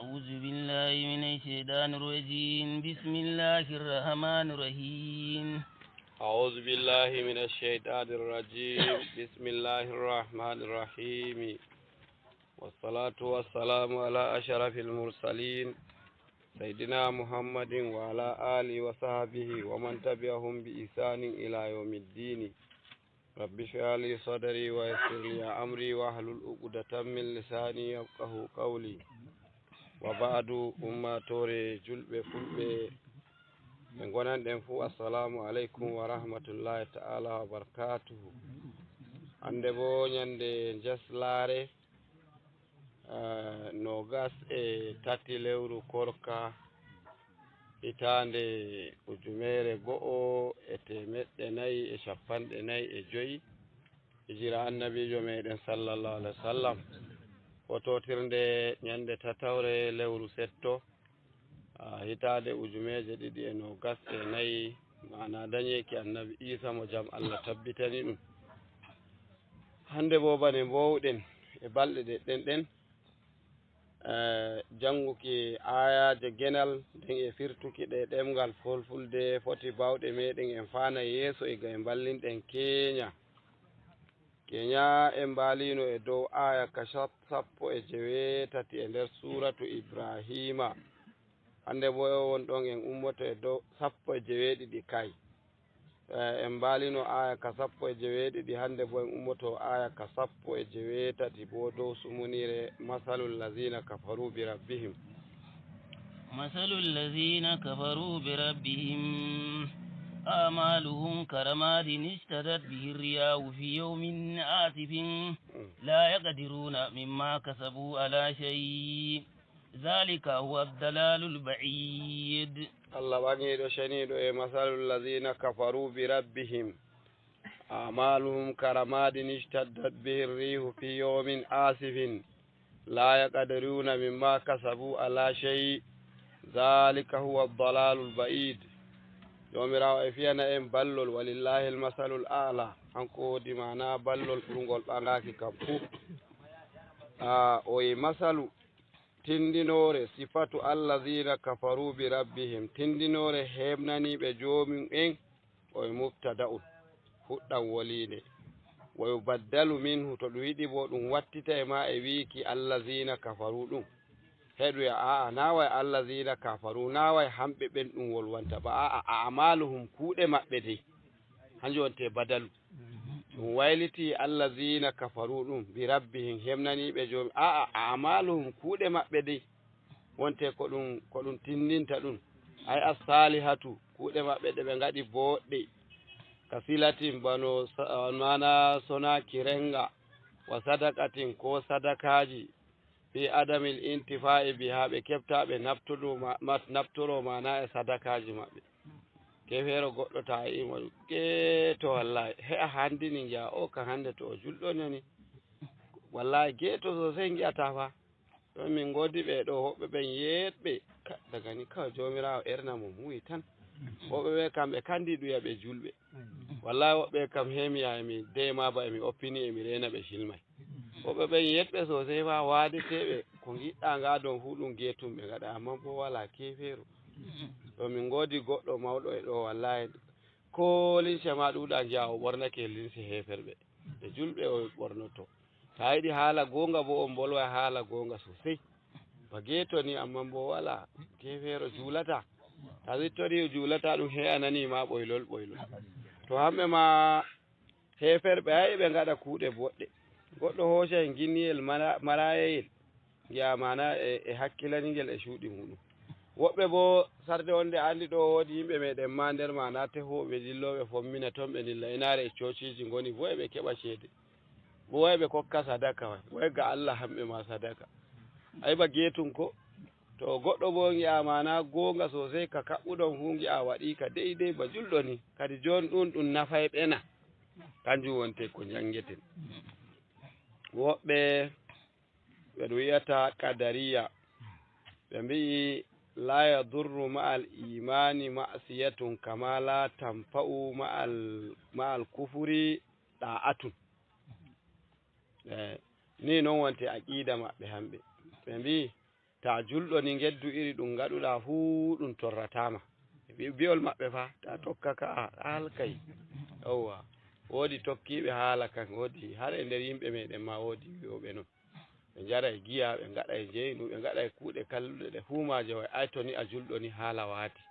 أعوذ بالله من الشيطان الرجيم بسم الله الرحمن الرحيم أعوذ بالله من الشيطان الرجيم بسم الله الرحمن الرحيم والصلاة والسلام على أشرف المرسلين سيدنا محمد وعلى آله وصحبه ومن تبعهم بإحسان إلى يوم الدين رب اشرح لي صدري ويسر لي أمري واحلل عقدة من لساني يفقهوا قولي وبعد أماتوري جلب فلبي من قنان دنفو السلام عليكم ورحمة الله تعالى وبركاته ande bo nyande jaslare nogas e tati lewru korka hitande ujumere go'o e temeɗɗe nayi e capanɗe nayi e joyi hijira annabijo meɗen sallallahu alaihi wa sallam fototirnde nyande tatawre lewru setto hitande ujumeje ɗiɗi e nogas e nayi mana dañeki annabi isa mo jaam Allah tabbitani ɗum hande bo bane mbowɗen e balɗe ɗe ɗen janguki ayaje genal nden e firtuki ɗe ɗemgal fulfulde foti bawɗe meɗen en fana yeeso e ga e ballinɗen keña e mbalino e dow aya ka sappo e jeweetati e nder suratu Ibrahima hande bo won ɗon en ummoto e dow sappo e jeweeɗiɗi kay en mbalino aya ka sappo e jeweeɗiɗi hande bo en ummoto aya ka sappo e jeweetati bo dow sumunire masalul lazina kafaru bi rabbihim مثل الذين كفروا بربهم أعمالهم كرماد اشتدت به الرياح في يوم عاصف لا يقدرون مما كسبوا على شيء ذلك هو الضلال البعيد الله بانيدو شنيدو e masalul lazina kafaru bi rabbihim أعمالهم كرماد اشتدت به الريح في يوم عاصف لا يقدرون مما كسبوا على شيء ذلك هو الضلال البعيد يومراو e fiyana en ballol walillahi almasalul a'la hanko wodi mana ballol ɓurgol ɓagaki kam fuu o e masalu tindinore sifatu allazina kafaru bi rabbihim tindinore hebnaniɓe jomum en o e mubtada'un fuɗɗam wolide wa yubaddalu minhu to ɗum yiɗi bo ɗum wattita e ma e wiki allazina kafaru ɗum heɗoya a'a naway allazina kafaru naway hamɓe ɓen ɗum wolwanta ba a'a amaluhum kuuɗe maɓɓe dey hanjum wonte badalu ɗum wayliti allazina kafaru ɗum bi rabbihim hemnaniɓe joomi a'a amaluhum kuuɗe maɓɓe dey wonte ko ɗum tindinta ɗum ay as-salihatu kuuɗe maɓɓe ɗe ɓe ngaɗi boɗɗe ka silatin bano mana sona kirenga wa sadakatin ko sadakaji fi adamil intifa'i biha ɓe keftaɓe naftoro mana e sadakaji maɓɓe kefeero goɗɗo ta ima geeto wallahi he'a handini giya o ka hande to o julɗo nani wallahi geeto sosai giyata fa ɗon min godi ɓe ɗo hoɓɓe ɓen yeɗɓe daga ni kawai jomirawo erna mo muyi tan woɓɓe ɓe kam ɓe kandi ɗuya ɓe julɓe wallahi woɓɓe kam hemiya emi dema ba emi oppini emi rena ɓe silmay woɓɓe ɓen yeɗɓe sosai fa wadeteɓe ko giɗɗa nga don fu ɗum getum ɓe gaɗa amma bo wala kefeero ɗo min godi goɗɗo mawɗo e ɗo wallahi ko linse ma ɗuɗa giya o ɓornake linse heferɓe ɓe julɓe o ɓornoto ta yiɗi haala gonga bo on bolwa haala gonga sosai ba geto ni amma bo wala kefeero julata ta wittori julata ɗum he ananima ɓoylol to hamɓe ma heferɓe ay ɓe gaɗa kuuɗe boɗɗe goɗɗo hoosa e ginniyel marayeyel giya mana e hakkilanigel e cuuɗi muɗum woɓɓe bo sarde wonde andi ɗo woodi yimɓe meɗen ma nder mana tehoɓe dilloɓe fommina toon ɓe dilla inare e cociji goni bo eɓe keɓa ceede bo way ɓe kokka sadaka way ga Allah hamɓe ma sadaka ay ba getum ko to goɗɗo bo giya mana gonga sosai ka kaɓɓuɗon fu giya waɗi ka deydey ba julɗo ni kadi joni ɗum nafay ɓena kanjum wonte ko jangeten woɓɓe ɓeɗo wiyata qadariya ɓe mbi'i la yadurru ma'al imani ma'siyatun kama la tanfa'u ma'al kufuri da'atun ni non wonte aqida maɓɓe hamɓe ɓe mbi'i ta julɗo ni geddu iri ɗum gaɗuɗa fuu ɗum torratama biol maɓɓe fa ta tokka ka halkay yawwa woodi tokkiɓe haala kan woodi har e nder yimɓe meɗen ma woodi wiyoɓe noon ɓe jaray giya ɓe gaɗay jeynu ɓe gaɗay kuuɗe kalluɗe ɗe fuumaje way ay to ni a julɗo ni haala waati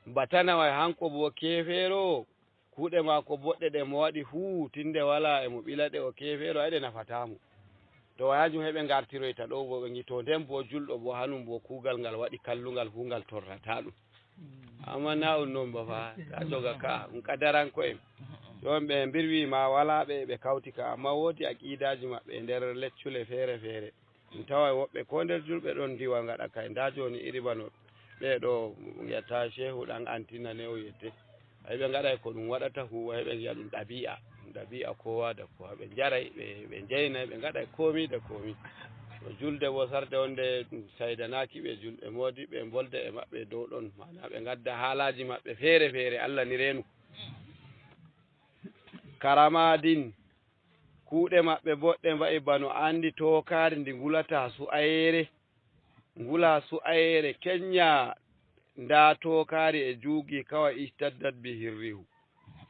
batana way hanko bo kefeero kuuɗe maako boɗɗe ɗe mo waɗi fuu tinde wala e mo ɓilaɗe o kefeero ay ɗe nafatamo to wayajum heɓe gartiroyta ɗo bo ɓe to nden bo julɗo bo hanum bo kuugal ngal waɗi kallungal fuu ngal torrata ɗum amma na un noon ba fa ta joga ka ɗum kadaranko en ɗon ɓe mbirwi ma wala ɓe kawti ka amma woodi aqidaji maɓɓe e nder leccule feere feere ɗum tawa woɓɓe ko nder julɓe ɗon ndiwa ngaɗa kay nda joni iri bano ɓeɗo yetta shehu ɗan antina ne o yette ay ɓe gaɗay ko ɗum waɗata huwa heɓe giya ɗum ɗabi'a kowa da kowa ɓe jaray ɓe jeynay ɓe gaɗay komi da komi to julde bo sarde wonde ɗum saydanaki ɓe julɓe moodi ɓe bolde e maɓɓe dow ɗon mana ɓe gadda haalaji maɓɓe feere feere Allah ni reenu karamadin kuuɗe maɓɓe boɗɗe mba'i bano andi tokari ndi ngulata ngula su'ayere kenya nda tokari e juugi kawai istaddat bi hirrihu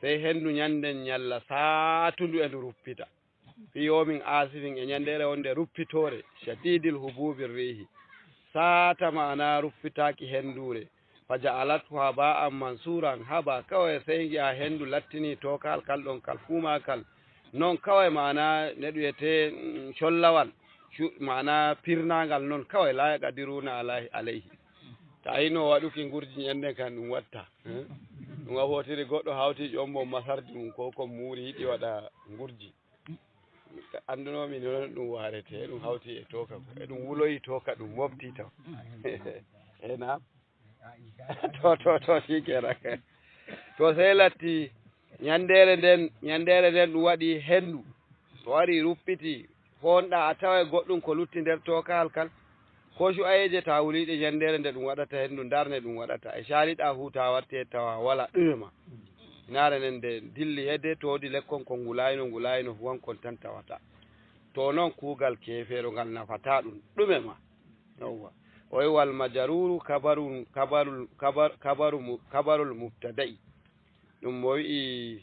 sey hendu nyanden nyalla satundu e ndu ruppita fi yomin asifin e nyandere wonde ruppitore shadidil hububir rihi sata mana ruppitaki hendure faja'alatu haba'an mansuran haba kawai sey ya hendu lattini tokal kal ɗon kal fuma kal non kawai mana neɗu yete shollawal mana pirnagal non kawai la yaqdiruna alayhi ta ayino waɗuki ngurji nyande kan ɗum watta ɗum wafotiri goɗɗo hawti ƴombo masardi mum ko ko muuri yiɗi waɗa ngurji andunomi noon ɗum warete ɗum hawti e toka ko e ɗum wuloyi toka ɗum mofti taw e nam to sikera to sey latti nyandere nden ɗum waɗi hendu to wari ruppiti fonɗa a tawa goɗɗum ko lutti nder tokal kal ko cu'ayeje ta wuliɗe nyandere nde ɗum waɗata hendu darne ɗum waɗata e caliɗa fu ta watte tawa wala ɗumema nare nen nde dilli hedde to wodi lekkon ko ngulayno wankon tan tawata to noon kuugal kefeero ngal nafata ɗum ɗumema yawwa o wi wal majaruru kabarul mubtada'i ɗum mo wi'i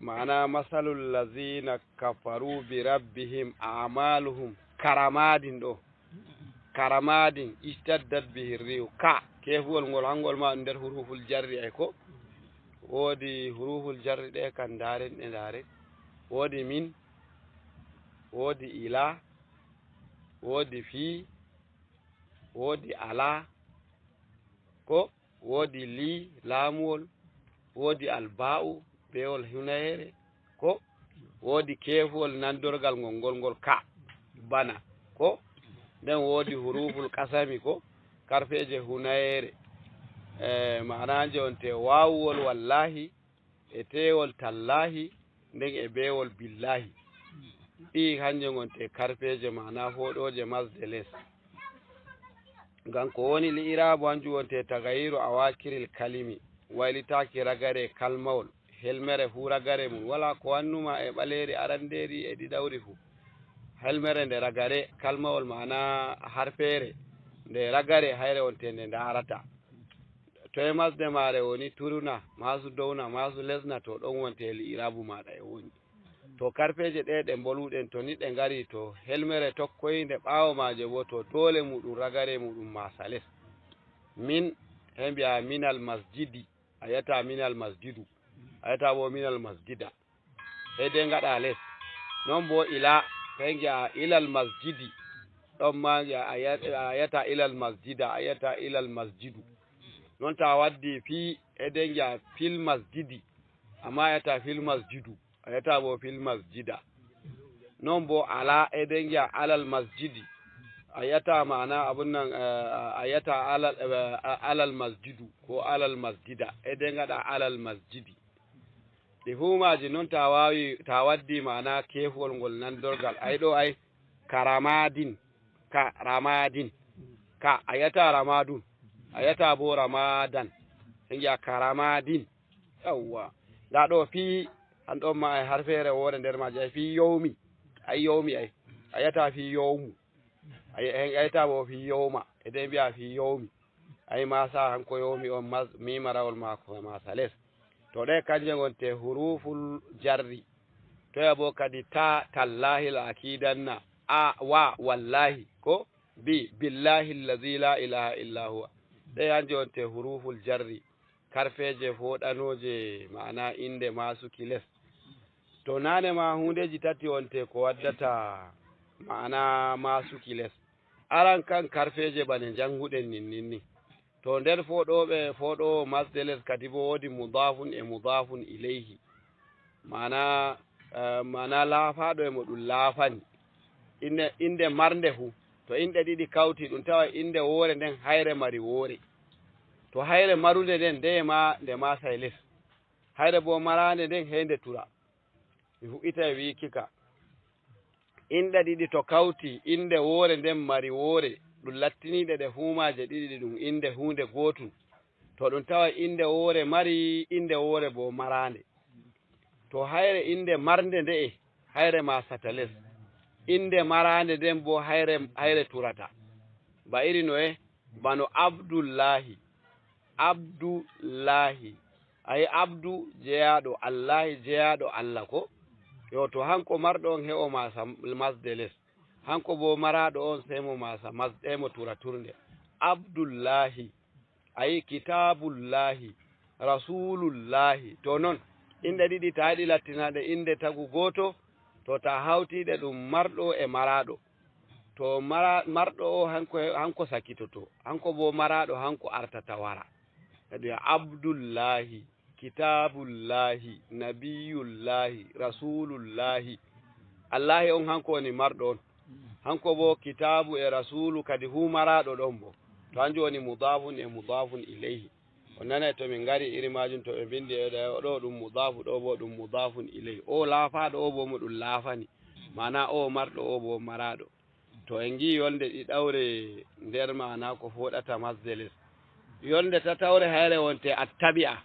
ma'ana masalul lazina kafaru bi rabbihim a'maluhum karamadin ɗo karamadin istaddat bihi rihu ka kefuwol ngol hangol ma nder huruful jarri ay ko woodi huruful jarri ɗe kan daren woodi min woodi ila woodi fi woodi ala ko woodi li laamuwol woodi alba'u bewol hunayere ko woodi kefuwol nandorgal ngol ka bana ko nden woodi huruful kasami ko karfeje hunayere maanaje on te wawuwol wallahi e tewol tallahi nden e bewol billahi ɗi hanje on te karfeje mana foɗoje masde les ngam ko woni li'irabu hanjum wonte tagayiru awakiril kalimi waylitaki ragare kalmawol helmere fu ragare mum wala ko wannuma e ɓaleri aranderi e ɗiɗawri fu helmere nde ragare kalmawol mana harfere nde ragare hayre wonte nde darata to e masde mare woni turuna masu downa masu lesna to ɗon wonte li'irabu maɗa e woni to karfeje ɗe ɗe mboluɗen to ni ɗe ngari to helmere tokkoyinde ɓawo maje bo to dole muɗum ragare muɗum masa les min he mbiya minal masjidi a yata minal masjidu a yata bo minal masjida e de ngaɗa les non bo ila he ngiya ilal masjidi ɗon ma a yata ilal masjida a yata ilal masjidu non ta waddi fi e de ngiya fil masjidi amma a yata fil masjidu a yata bo fil masjida non bo ala e de ngiya alal masjidi a yata mana abun nan a yata alal masjidu ko alal masjida e de ngaɗa alal masjidi ɗi fumaji noon ta waddi mana kefuwol ngol nandorgal ay ɗo ay karamadin ka a yata ramadun a yata bo ramadan e ngiya karamadin yawwa nda ɗo fi han ɗon ma ay harfere wore nder maji ay fi yowmi ay a yata fi yowmu ay tabo fi yawma ede biya fi yawmi ay masa hanko yawmi on mi marawol mako masa les to de kanje gonte huruful jarri to yabo kadi ta tallahi al akidanna a wa wallahi ko bi billahi allazi la ilaha illa huwa de anje gonte huruful jarri karfeje foɗanoje ma'ana inde masu kiles to nane ma hundeji tati wonte ko waddata ma'ana masu kiles aran kan karfeje bane janguɗen ninni to nder foɗo masdeles kadi bo wodi mudafun e mudafun ilayhi mana laafaɗo e mo ɗum laafani inde marnde fu to inde ɗiɗi kawti ɗum tawa inde woore nden hayre mari woore to hayre marude nden nde ma sayles hayre bo marande nden heyde tura mi fuɗɗita e wikika inde ɗiɗi to kawti inde woore nden mari woore ɗum lattiniɗe ɗe huumaje ɗiɗi ɗum inde hunde gotum to ɗum tawa inde woore mari inde woore bo marande to hayre inde marnde nde hayre ma satales inde marande nden bo hayre turata ba iri no bano abdullahi ay abdu jeyaɗo allahi jeyaɗo allah ko yo to hanko marɗo on he'o masa masdeles hanko bo maraɗo on semo masa masdemo tura turde abdullahi ay kitabullahi rasulullahi to non inde ɗiɗi ta yiɗi lattinaɗe inde tagu goto to ta hawtiɗe ɗum marɗo e maraɗo to marɗo o hanko sakitoto hanko bo maraɗo hanko artata wara kadi abdullahi kitabullahi nabiyullahi rasulullahi allahi on hanko woni marɗo on hanko bo kitabu e rasulu kadi hu maraɗo ɗon bo to hanjum woni mudafun e mudafun ilayhi on nana to min ngari iri majum to ɓe bindi ɗo ɗum mudafu ɗo bo ɗum mudafun ilayhi o laafaɗo o bo mo ɗum laafani mana o marɗo o bo maraɗo to en gi yolde ɗiɗawre nder mana ko foɗata masdeles yolde tatawre hayre wonte attabi'a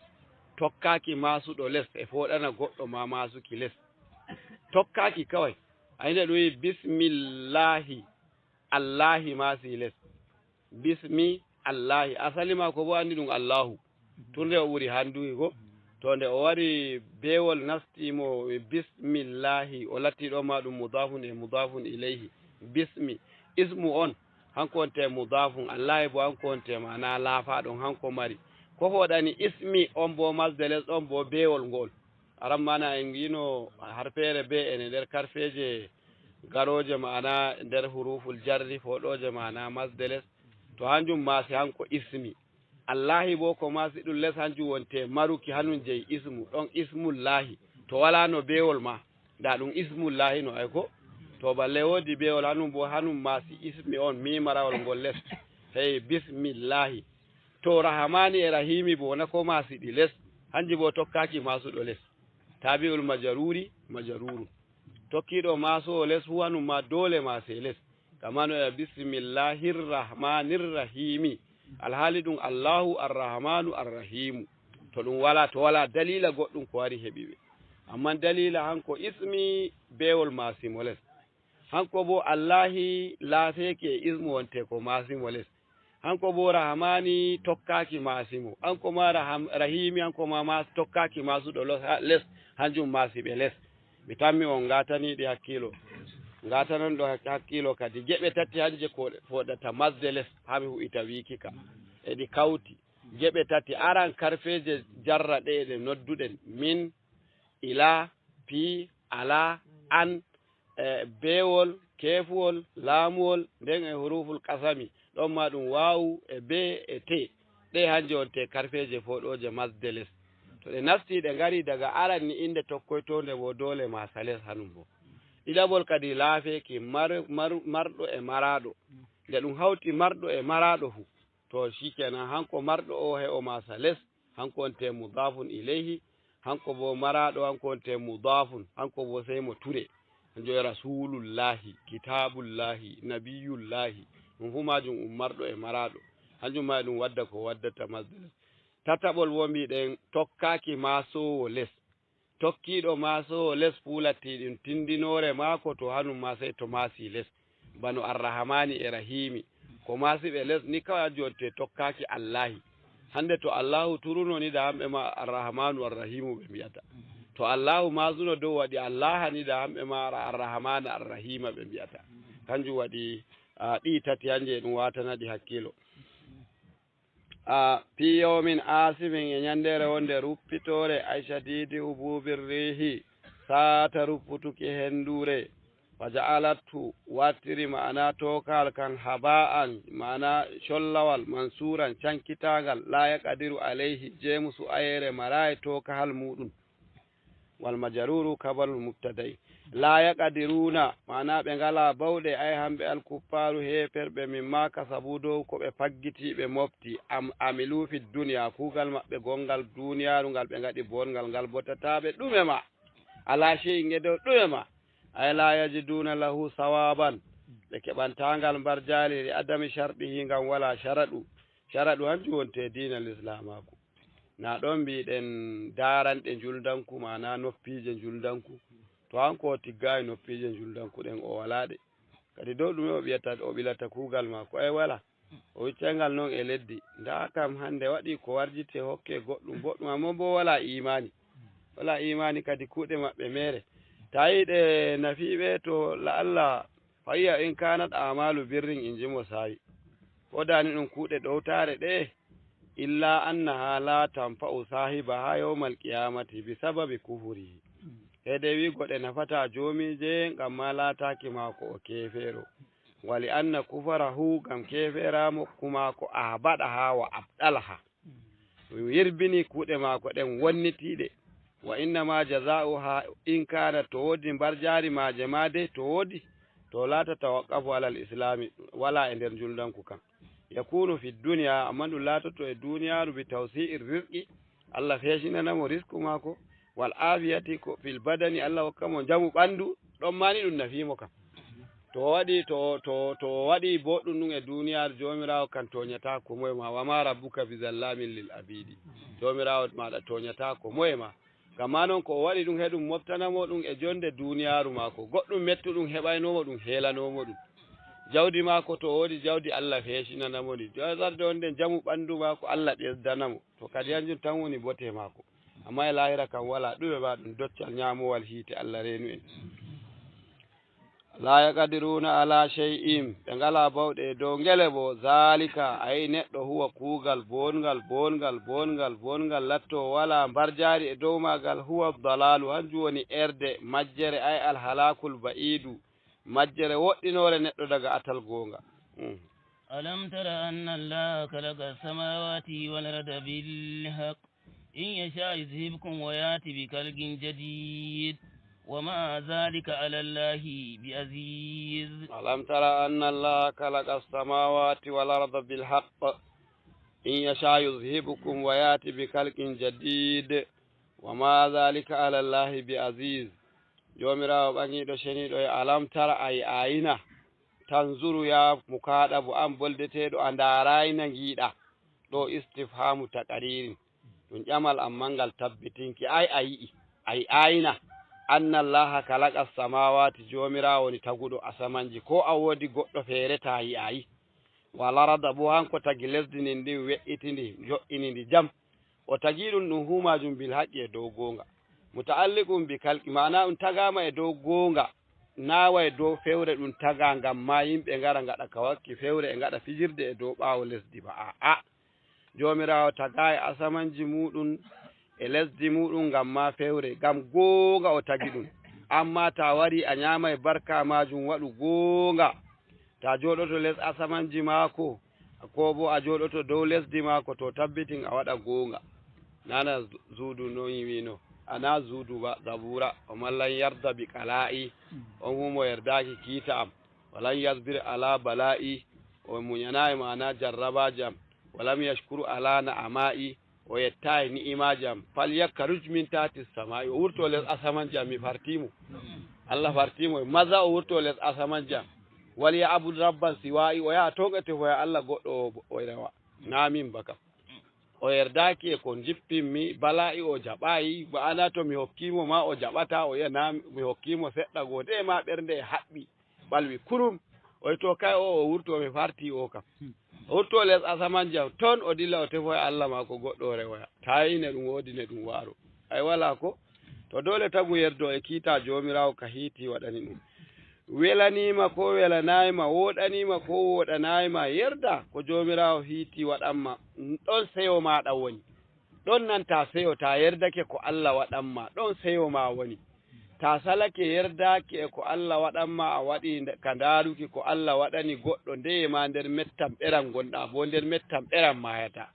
tokkaki masuɗo les e foɗana goɗɗo ma masuki les tokkaki kawai ayinde ɗum wi bismillahi allahi masi les bismi allahi asali ma ko bo andi ɗum allahu turde o ɓuri handuyi ko to nde o wari bewol nastimo bismillahi o lattiɗo ma ɗum mudafun e mudafun ilayhi bismi ismu on hanko wonte mudafun allahi bo hanko wonte mana laafaɗon hanko mari ko foɗani ismi on bo masdeles on bo bewol ngol aran mana en gino harfere be ene nder karfeje garoje mana nder huruful jarri foɗoje mana masdeles to hanjum masi hanko ismi allahi bo ko masi ɗum les hanjum wonte maruki hanum jeyi ismu ɗon ismullahi to wala no bewol ma nda ɗum ismullahi no ay ko to balle wodi bewol hanum bo hanum masi ismi on mimarawol ngol les hey bismillahi to rahamani e rahimi bo wona ko masi ɗi les hanji bo tokkaki masuɗo les tabi'ul majaruri majaruru tokkiɗo maso les fu hanum ma dole mase les kamano e bismillahir rahmanir rahimi alhaali ɗum allahu arrahmanu arrahimu to ɗum wala to wala dalila goɗɗum ko wari heɓiɓe amma dalila hanko ismi bewol masimo les hanko bo allahi laafeke ismu wonte ko masimo les hanko bo rahmani tokkaki masimo hanko ma rahimi hanko ma tokkaki masuɗo les hanjum masiɓe les mi tammi on gataniɗi hakkilo gatanan ɗo hakkilo kadi geɓe tati hanje ko foɗata masde les hami huɓita wikika eɗi kawti geɓe tati aran karfeje jarra ɗe ɗe nodduɗen min ila pi ala an bewol kefuwol laamuwol nden e huruful kasami ɗon ma ɗum wawu e be e te ɗe hanje wonte karfeje foɗoje masde les to ɗe nasti ɗe ngari daga aran ni inde tokkoytonde bo dole ma sales hanum bo ɗiɗaɓol kadi laafeki marɗo e maraɗo nde ɗum hawti marɗo e maraɗo fu to shikenan hanko marɗo o he'o ma sales hanko wonte mudafun ilayhi hanko bo maraɗo hanko wonte mudafun hanko bo sey mo ture hanjo rasulullahi kitabullahi nabiyullahi ɗum fu majum marɗo e maraɗo hanjum ma ɗum wadda ko waddata masdales tataɓol wo mbiɗen tokkaki masowo les tokkiɗo masowo les fulatti ɗum tindinore maako to hanum ma sey to maasi les banu arrahmani e rahimi ko masiɓe les ni kawai jonte tokkaki allahi hande to allahu turuno ni da hamɓe ma arrahmanu arrahimu ɓe mbiyata to allahu masuno dow waɗi allaha ni da hamɓe ma arrahmana arrahima ɓe mbiyata kanjum waɗi ɗi tati hanje ɗum watanaɗi hakkilo fi yawmin asimin e ñandere wonde ruppitore ay shadidi hububir rihi sata rupputuki hendure wa ja'alatu wattiri ma'ana tokal kan haba'an ma'ana shollawal mansuran cankitagal la yaqdiru alayhi jemusu ayere marai toka hal mudun wal majruru kabarul mubtada'i la yaqdiruna ma'ana ɓe ngala bawɗe ay hamɓe alkuffaru heferɓe mimma kasabu dow ko ɓe faggiti ɓe mofti amilu fi duniya kugal maɓɓe gongal duniyaru ngal ɓe ngaɗi bongal ngal botataɓe ɗume ma ala shey'in e dow ɗume ma ay la yajiduna lahu sawaban ɓe keɓantagal mbar jaliri adami sharɗihi ngam wala sharaɗu hanjum wonte dinal islamaku na ɗon mbiɗen daranɗe juldanku mana noppije juldanku to hanko o tiggayi noppije juldanku ɗen o walaɗe kadi dow ɗume o ɓilata kugal mako ay wala o wiccangal noon e leddi nda kam hande waɗi ko warjite hokke goɗɗum boɗɗum amma bo wala imani kadi kuuɗe maɓɓe mere tayiɗe nafiɓe to la'alla fayya in kanat amalu birrin in jimo sawi ko dani ɗum kuuɗe ɗowtare ɗe illa annaha la tanfa'u sahibaha yawmal qiyamati bi sababi kufurihi hede wi goɗe nafata jomije ngam ma lataki mako o kefero wali anna kufarahu ngam keferamo kumako a baɗaha wa abɗalaha yirbini kuuɗe mako ɗen wonnitiɗe wa innama jaza'uha in kana to wodi mbar jari maje made to wodi to lata tawaqqafu alal islami wala e nder juldanku kam yakunu fi dunya amma ɗum latoto e duniyaru bi tawsi'ir rizqi Allah feshinanamo risku mako wal afiyati ko fil badani Allah hokkamo jamu ɓandu ɗon mani ɗum nafimo kam to waɗi boɗɗum ɗum e duniyaru jomirawo kan toñata ko moye ma wama rabbuka bi zallamin lil abidi jomirawo maɗa toñata ko moye ma gamma noon ko o waɗi ɗum heɗum moftanamo ɗum e jonde duniyaru mako goɗɗum mettu ɗum heɓaynomo ɗum helanomo ɗum jawdi mako to wodi jawdi Allah feshinanamo ɗi jozarde wonde jamu ɓandu mako Allah ɓesdanamo to kadi hanjum tan woni bote mako amma e lahira kam wala ɗume ma ɗum doccal ñamowal hiite Allah renu en la yaqdiruna ala shay'in ɓe ngala bawɗe dow ngele bo zalika ayi neɗɗo huwa kuugal bongal latto wala mbar jari e dow magal huwa dalalu hanjum woni erde majjere ay alhalakul ba'idu majjere woɗɗinore neɗɗo daga atal gonga alam tara anna allaha khalaqa samawati wal arda bil haqq in yasha yuzhibkum wa yati bi khalqin jadid وما ذلك على الله بعزيز ألم ترى أن الله خلق السماوات والأرض بالحق إن يشاء يذهبكم ويأتي بخلق جديد وما ذلك على الله بعزيز jomirawo ɓaŋiɗo ceniɗo e alam tara ayina tanzuru ya mukaɗabu an boldeteɗo a darayna giiɗa ɗo istifhamu taqaririn ɗum ƴamal amman ngal tabbitinki ay ayina anna allaha khalaqa samawati jomirawo ni taguɗo asamanji ko a wodi goɗɗo feere ta ayi wala rada bo hanko tagi lesdi nin ndi we'itindi jo'ini ndi jam o tagi ɗum humajum bil haqqi e dow gonga muta'alliqum bi kalqi mana ɗum tagama e dow gonga nawa e dow fewre ɗum taga ngam ma yimɓe ngara ngaɗa ka wakki fewre e ngaɗa fijirde e dow ɓawo lesdi ba jomirawo taga e asamanji muɗum e lesdi muɗum ngam ma fewre ngam gonga o tagi ɗum amma ta wari a nyama e barka majum waɗu gonga ta joɗoto les asamanji mako ko bo a joɗoto dow lesdi mako to tabbitin a waɗa gonga nana zuudu no yiwino ana zuudu ba zabura o mallan yarda bi qala'i on humo yardaki kiita am walan yasbir ala bala'i o munyana mana jarraba jam walam yashkuru ala na'ama'i o yettayi ni'imaji am fal yakruj min tati samai o wurto les asamanji am mi fartimo Allah fartimo maza o wurto les asamanji am wal ya abud rabban siwa'i o ya togete ho ya Allah goddo o rewa namin baka o yerdaki e ko jippinmi bala'i o jaɓayi ba ana to mi hokkimo ma o jaɓata o yana mi hokkimo seɗɗa gode ma ɓernde e haɓɓi ɓalwi kurum oy to kay o wurto mi farti o kam wurto les asaman jam ton o dilla o tefo e Allah ma ko goɗɗo rewoya tayine ɗum wodi ne ɗum waaro ay wala ko to dole tagu yerdo e kiita jomirawo ka hiiti waɗani ɗum welanima ko welanayima woɗanima ko woɗanayima yerda ko jomirawo hiiti waɗanma ɗon seyo maɗa woni ɗon nanta seyo ta yerdake ko Allah waɗanma ɗon seyo ma woni ta salake yerdaki e ko Allah waɗanma a waɗi ka ndaruki ko Allah waɗani goɗɗo ndeyema nder mettam ɓeran gonɗa bo nder mettam ɓeran mayata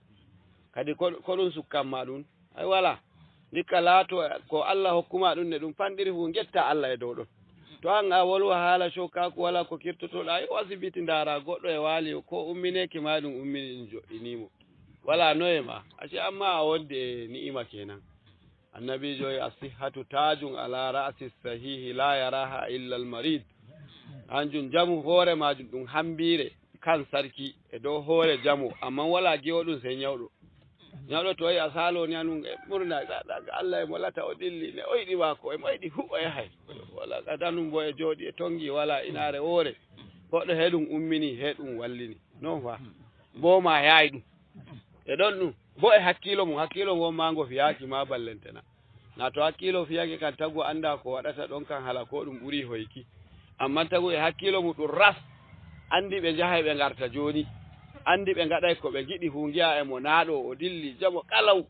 kadi ko ɗum sukkanma ɗum ay wala ndikka laato ko Allah hokkuma ɗum ne ɗum fanɗiri fu getta Allah e dow ɗon to an a wolwa haala cokaku wala ko kirtotoɗa yo asibiti ndara goɗɗo e waali ko ummineki ma ɗum ummini ɗum joɗɗinimo wala noye ma aci amma a wonde ni'ima kenan annabijo e asihhatu tajum ala ra'si sahihi la yaraha illa almarid hanjum jamu hoore majum ɗum hambire kan sarki e dow hoore jamu amma wala giwo ɗum sey nyawɗo to yi a salo ni anum e ɓurna Allah e mo lata o dilli ne o yiɗi mako e mo yiɗi fu o yahay wala kadanum bo e jooɗi e tongi wala inaare woore goɗɗo he ɗum ummini he ɗum wallini non fa bo ma yaay ɗum e ɗon ɗum bo e hakkilo mum hakkilo ngon ma ngo fiyaki ma ballentena na to hakkilo fiyaki kan tagu anda ko waɗata ɗon kan hala ko ɗum ɓuri hoyki amma tagu e hakkilo mum ɗum ras andi ɓe jahay ɓe garta joni andi ɓe gaɗay ko ɓe giɗi fu giya e mo naaɗo o dilli jamo kalaw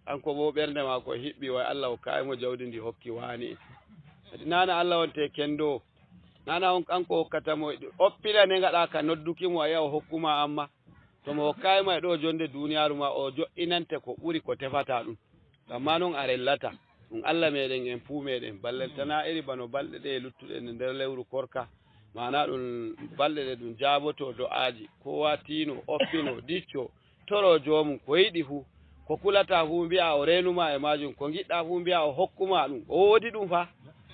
kanko bo ɓernde ma ko hiɓɓi way Allah hokkayimo jawdi ndi hokki waani kadi nana Allah wonte kendo nana on kanko hokkatamo oppina ne gaɗa ka noddukimo a yiya o hokkuma amma tomo hokkayima e ɗo jonde duniyaru ma o jo'inante ko ɓuri ko tefata ɗum amma noon a rellata ɗum Allah meɗen en fuu meɗen ballentana iri bano balɗe ɗe luttuɗe ne nder lewru korka mana ɗum balɗe ɗe ɗum jaaboto do'aji kowa tino oppino dicco toro jomum ko yiɗi fuu ko kulata fuu mbiya o renuma e majum ko giɗɗa fuu mbiya o hokkuma ɗum o woodi ɗum fa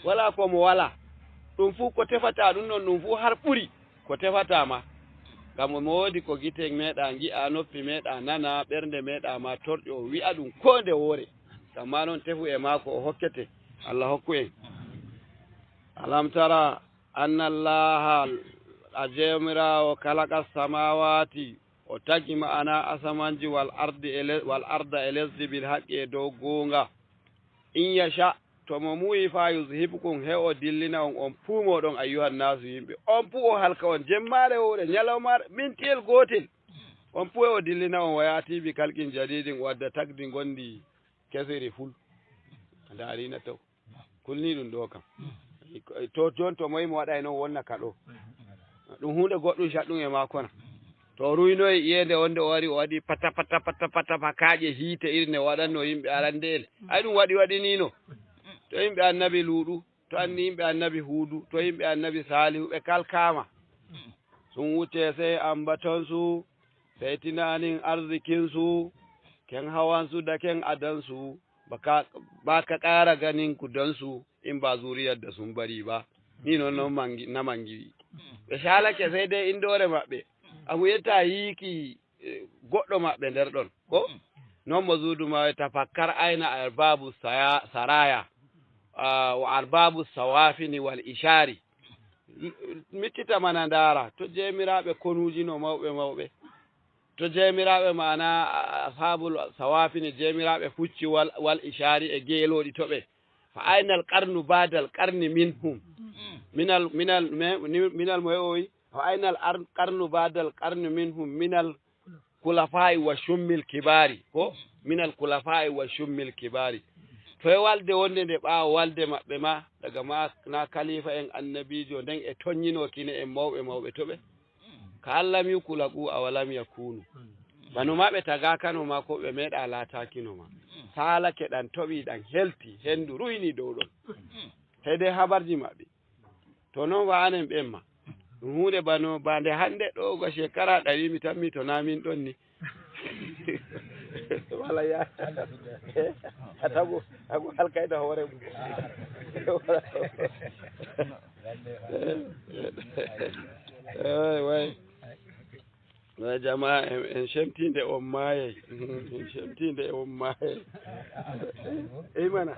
wala komo wala ɗum fuu ko tefata ɗum noon ɗum fuu har ɓuri ko tefatama ngam omo woodi ko gite meɗa gi'a noppi meɗa nana ɓernde meɗa ma torƴo o wi'a ɗum ko nde woore amma noon tefu e maako o hokkete Allah hokku en alam tara anna allaha a jomirawo kalaka samawati o tagi ma'ana asamanji wal arda e lesdi bil haqqi e dow goonga in yasha to mo muyi fa yuzhibukum he o dillina on puumoɗon ayyuhan nasu yimɓe on pu o halka on jemmare woore ñalawmare mintiyel gotel on pu o dillina on wayati bi kalqin jadidin wadda tagdi gondi kesiri ful darina taw kulni ɗum ɗo kam to jon to moyi mo waɗay noon wonna ka ɗo ɗum hunde goɗɗum caɗɗum e makona to ruynoye iyende wonde o wari o waɗi pata kaaƴe hiite irne waɗanno yimɓe arande en ay ɗum waɗinino to yimɓe annabi luuɗu to anni yimɓe annabi huudu to yimɓe annabi salihu ɓe kalkama sun wuce sai ambatonsu sai tunanin arzikinsu ken hawansu da ken adansu ba ka ƙara ganin kudansu in ba zuriyar da sun bari ba ni non na mangi ɓe shalake sai dai indore maɓɓe a huyeta yiki goɗɗo maɓɓe nder ɗon ko non mo zuudu ma tafakkar aina arbabu saraya wa arbabu sawafini wal ishari mittita mana ndara to jemiraɓe konuji no mawɓe to jemiraɓe mana ashabul sawafini jemiraɓe fucci wal ishari e geeloɗi toɓe fa aynal qarnu badal qarni minhum minal moyoyi fa aynal qarnu badal qarni minhum minal kulafai wa shummil kibari ko minal kulafai wa shummil kibari to e walde wonde nde ɓaawo walde maɓɓe ma daga ma na kalifa en annabijo nden e toññino kine en mawɓe toɓe ka allam yukulaku awalam yakunu bano maɓe tagakano ma ko ɓe meeɗa laatakino ma salake ɗan toɓi ɗan helti hendu ruyni dow ɗon hede habarji maɓɓe to noon wanen ɓen ma ɗum hunde bano bande hande ɗo go shekara 100 mi tammi to namin ɗon ni wala ya atago halkayda hoore mum way jama en shemtinde on maayey en shemtinde on maayey mana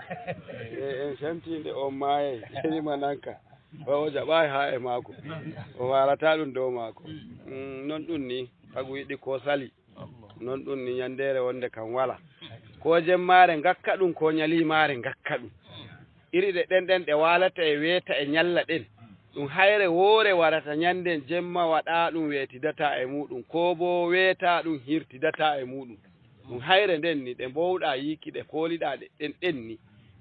en shemtinde on maayey enima nanka o jaɓai ha e maako o warata ɗum dow maako non ɗum ni tagu yiɗi ko sali non ɗum ni ñandere wonde kam wala ko jemmare gakka ɗum ko ñalimare gakka ɗum iri ɗe ɗen ɗe walata e weeta e ñalla ɗen ɗum hayre woore warata ñanden jemma waɗa ɗum weetidata e muɗum ko bo weeta ɗum hirtidata e muɗum ɗum hayre nden ni ɗe mbowɗa yiki ɗe kooliɗa ɗe ɗen ni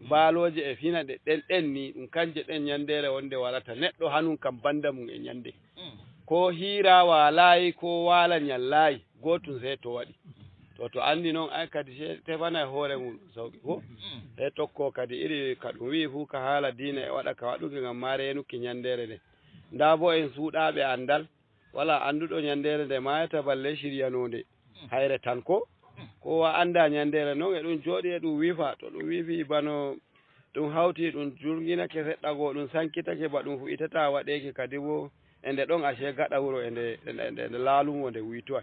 baaloje e fina ɗe ɗen ni ɗum kanje ɗen ñandere wonde warata neɗɗo hanum kam banda mum e ñande ko hiira walayi ko waala ñallayi gotum sey to waɗi to andi noon ay kadi tefana e hoore mum sawqi ko e tokko kadi iri ka ɗum wi fuu ka haala diina e waɗa ka waɗuki ngam ma renuki ñandere nde nda bo en suuɗaɓe andal wala anduɗo ñandere nde mayata balle siryanode hayre tan ko wa anda ñandere noon e ɗum jooɗi e ɗum wifa to ɗum wifi bano ɗum hawti ɗum jurginake seɗɗa go ɗum sankitake ba ɗum fu itata waɗeki kadi bo e nde ɗon ace gaɗa wuro e nde laalumo nde witoy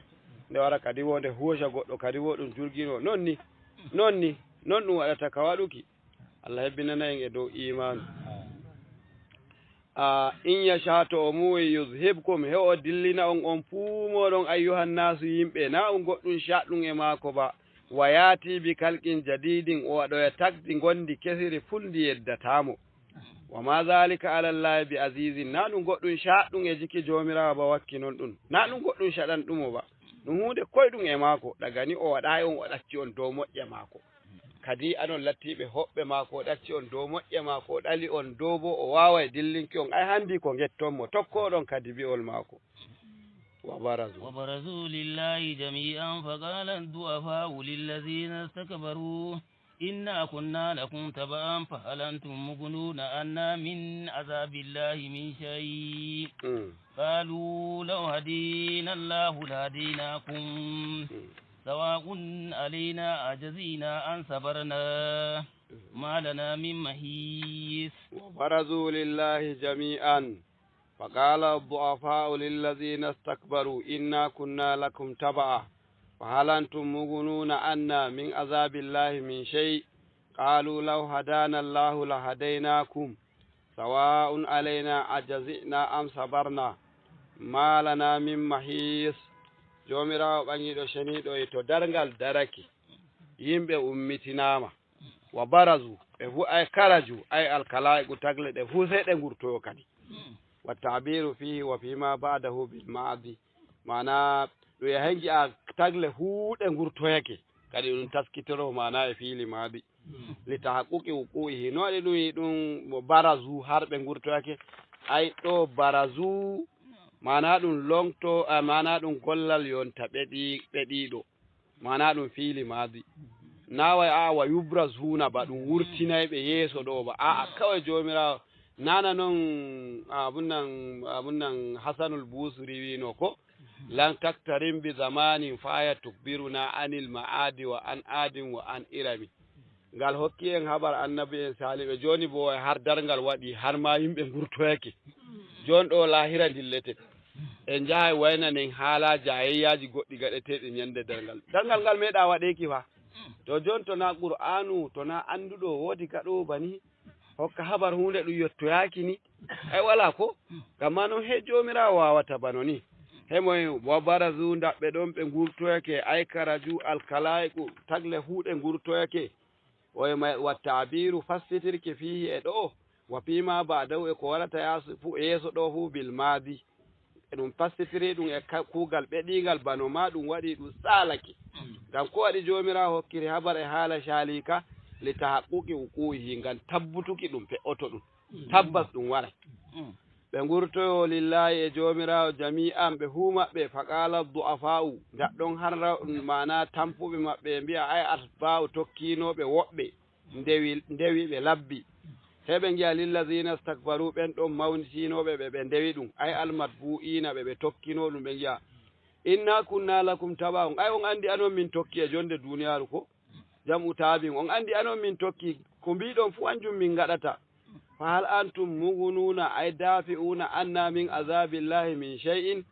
nde wara kadi wo nde huoca goɗɗo kadi wo ɗum jurgino non ɗum waɗata ka waɗuki Allah hebbinana en e dow imanu in yasha to o muwi yuzhibkum he o dillina on puumoɗon ayyuhan nasu yimɓe na on goɗɗum shaɗɗum e maako ba wa yaati bi kalqin jadidin o waɗoya tagdi gondi kesiri fulndi yeddatamo wa ma zalika ala llahi bi azizin na ɗum goɗɗum shaɗɗum e jiki jomirawo ba wakki non ɗum na ɗum goɗɗum shaɗan ɗumo ba ɗum hunde koyɗum e maako daga ni o waɗayi on o ɗacci on dow moƴƴe maako kadi anon lattiɓe hoɓɓe maako o ɗacci on dow moƴƴe maako o ɗali on dow bo o wawa e dillinki on ay handi ko gettonmo tokkoɗon kadi bi'ol maako وبرزوا لله جميعا فقال الضعفاء للذين استكبروا إنا كنا لكم تبعا فهل أنتم مغنون عنا من عذاب الله من شيء قالوا لو هدينا الله لهديناكم سواء علينا أجزينا أن صبرنا ما لنا من محيص وبرزوا لله جميعا فقال الضعفاء للذين استكبروا إنا كنا لكم تبعا فهل أنتم مغنون عنا من عذاب الله من شيء قالوا لو هدانا الله لهديناكم سواء علينا أجزئنا أم صبرنا ما لنا من محيص jomirawo ɓangiɗo ceniɗo e to dargal daraki yimɓe ummitinama wa barazu ɓe fu ay karaju ay alkalaiqu tagle ɗe fu sey ɗe gurtoyo kadi wa tabiru fihi wa fima ba'dahu bil ma'di mana ɗum e hengi a tagle fu ɗe gurtoyake kadi ɗum taskitoro mana e fiili maadi li tahaqquqi wuqu'ihi no waɗi ɗum ɗum barazu har ɓe gurtoyake ay ɗo barazu mana ɗum longto mana ɗum gollal yonta ɓeɗiɗo mana ɗum fiili maadi naway wa yubrazuna ba ɗum wurtinayɓe yeeso ɗo ba kawai jomirawo nana noon abunnan hasanul busri wino ko lan taktarin bi zamanin faya tukbiruna anil ma'adi wa an adin wa an irami ngal hokki en habar annabi en saliɓe joni bo har dargal waɗi har ma yimɓe gurtoyake jon ɗo lahira dillete en jahay waynanen haala jayayyaji goɗɗi gaɗeteɗe ñande dargal ngal meeɗa waɗeki fa to jon to na qur'anu to na anduɗo woodi gaɗo bani hokka habar hunde ɗum yettoyaki ni ay wala ko gamma noon he jomirawo wawata bano ni hemoy wa barazu daɓɓe ɗon ɓe gurtoyake ay karaju alkalaiqu tagle huuɗe gurtoyake wa tabiru fassitirke fihi e ɗo wa fima ba'dahu e ko warata yeeso ɗo fu bil madi ɗum fassitiri ɗum e kuugal ɓeɗigal bano ma ɗum waɗi ɗum salake ngam ko waɗi jomirawo hokkiri habar e haala shalika li tahaqquqi wuqu'ihi ngam tabbutuki ɗum fe'oto ɗum tabbas ɗum waɗa ɓe gurtoyo lillahi e jomirawo jami'an ɓe fu maɓɓe faqala du'afa'u daɗɗon har mana tampuɓe maɓɓe mbiya ay asba'u tokkinoɓe woɓɓe ndewi ɓe labbi heɓe giya lillazina stakbaru ɓen ɗon mawnitinoɓe ɓe ndewi ɗum ay almatbu'ina ɓe tokkino ɗum ɓe giya inna kunna lakum taba'un ay on andi anon min tokki e jonde duniyaru ko jam'u tabin on andi anon min tokki ko mbiɗon fu anjum min gaɗata fa hal antum mugununa ay dafi'una anna min azabillahi min shay'in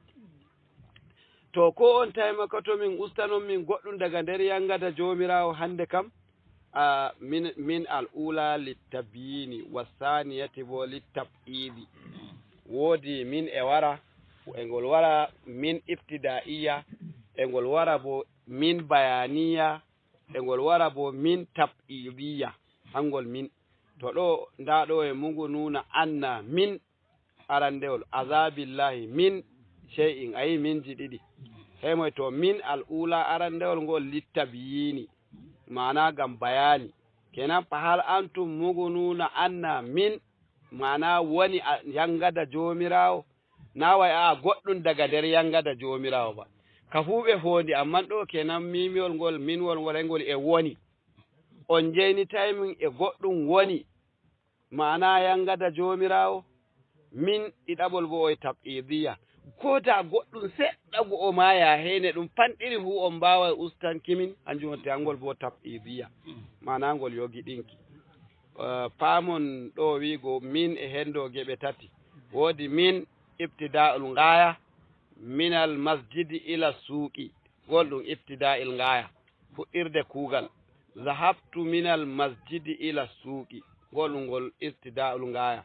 to ko on taymaka to min ustanon min goɗɗum daga nder yangata jomirawo hande kam min al'ula littabiyini wasaniyati bo littab'idi wodi min e wara e ngol wara min ibtidaiya e ngol wara bo min bayaniya e ngol wara bo min tab'idiyya hangol min to ɗo nda ɗo e mugu nuna anna min arandewol azabillahi min shay'in ayi minji ɗiɗi hemoy to min al'ula arandewol ngol littabiyini mana gam bayani kenan fa hal antum mugu nuna anna min mana woni yangada jomirawo na way a goɗɗum daga nder yangada jomirawo ba ka fuɓe fondi amman ɗo kenan mimiwol ngol minwol ngol engol e woni on jeynitay min e goɗɗum woni mana yangada jomirawo min ɗiɗaɓol bo e tab'idiyya kota goɗɗum seɗɗa go o maya hene ɗum panɗiri fu on mbawa ustankimin hanjum wonte angol bo tab'idiyya mana ngol yogi ɗinki paamon ɗo wigo min e hendo geɓe tati woodi min ibtida'ul ngaya minal masjidi ila suuqi gol ɗum ibtida'il ngaya fuɗɗirde kuugal zahabtu minal masjidi ila suuqi gol ɗum ngol ibtida'ul ngaya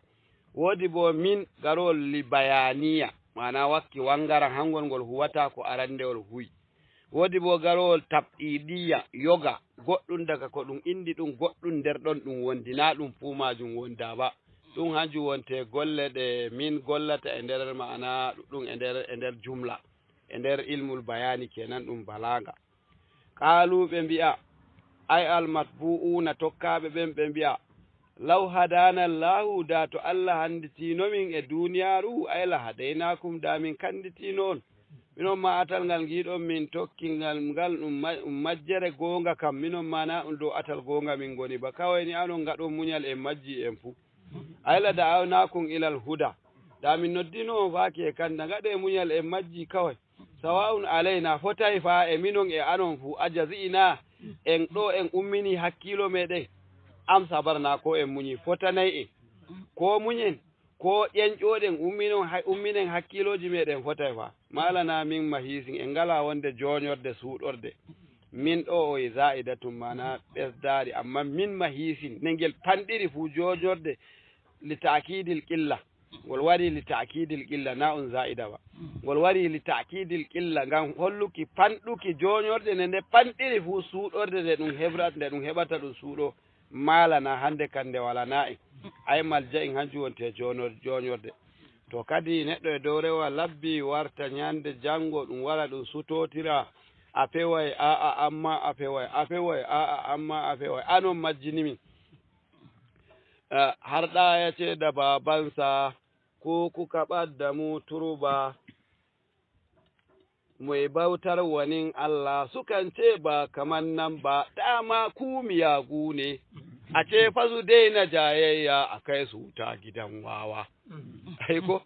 woodi bo min garol li bayaniya mana wakki wangaran hangol ngol huwata ko arandewol huyi woodi bo garol tab'idiyya yoga goɗɗum daga ko ɗum indi ɗum goɗɗum nder ɗon ɗum wondi na ɗum fuu majum wonda ba ɗum hanjum wonte golle ɗe min gollata e nder ma'ana ɗuɗɗum e nder jumla e nder ilmul bayani kenan ɗum balaga qaaluɓe mbi'a ay almatbu'una tokkaɓe ɓen ɓe mbi'a law hadana allahu da to allah handitinomin e duniyaru ay la hadaynakum da min kanditino on minon ma atal ngal giɗon min tokkingal ngal ɗum majjere gonga kam minon mana ɗum dow atal gonga min goni ba kawai ni anon gaɗon muñal en majji en fuu ayla da awnakum ilal huda da min noddino faaki e kanda gaɗe muñal en majji kawai sawa'un alayna fotay fa e minon e anon fuu ajazi'ina en ɗo en ummini hakkilo meɗen am sabarna ko en muñi fotanay en ko muñen ko ƴenƴoɗen umminen hakkiloji meɗen fotay fa malana min mahisin en ngala wonde joñorde suuɗorde min ɗo o e za'idatum mana ɓesdari amma min mahisin ne ngel panɗiri fu joñorde li ta'kidil qilla ngol wari li ta'kidil qilla na on za'ida ba ngol wari li ta'kidil qilla ngam holluki panɗuki joñorde nde panɗiri fu suuɗorde nde ɗum heɓata ɗum suuɗo malana hande kande wala na en ay malja en hanjum wonte joñorde to kadi neɗɗo e dow rewa labbi warta ñande janngo ɗum wara ɗum sutotira a peway a'a amma a peway a'a amma a peway anon majjinimin harɗa ya ce da babansa ko kuka ɓadda mu turba mai bautar wani Allah sukan ce ba kaman nan ba dama ku miyagu ne a ce fa su daina jayayya a kai su wuta gidan wawa aiko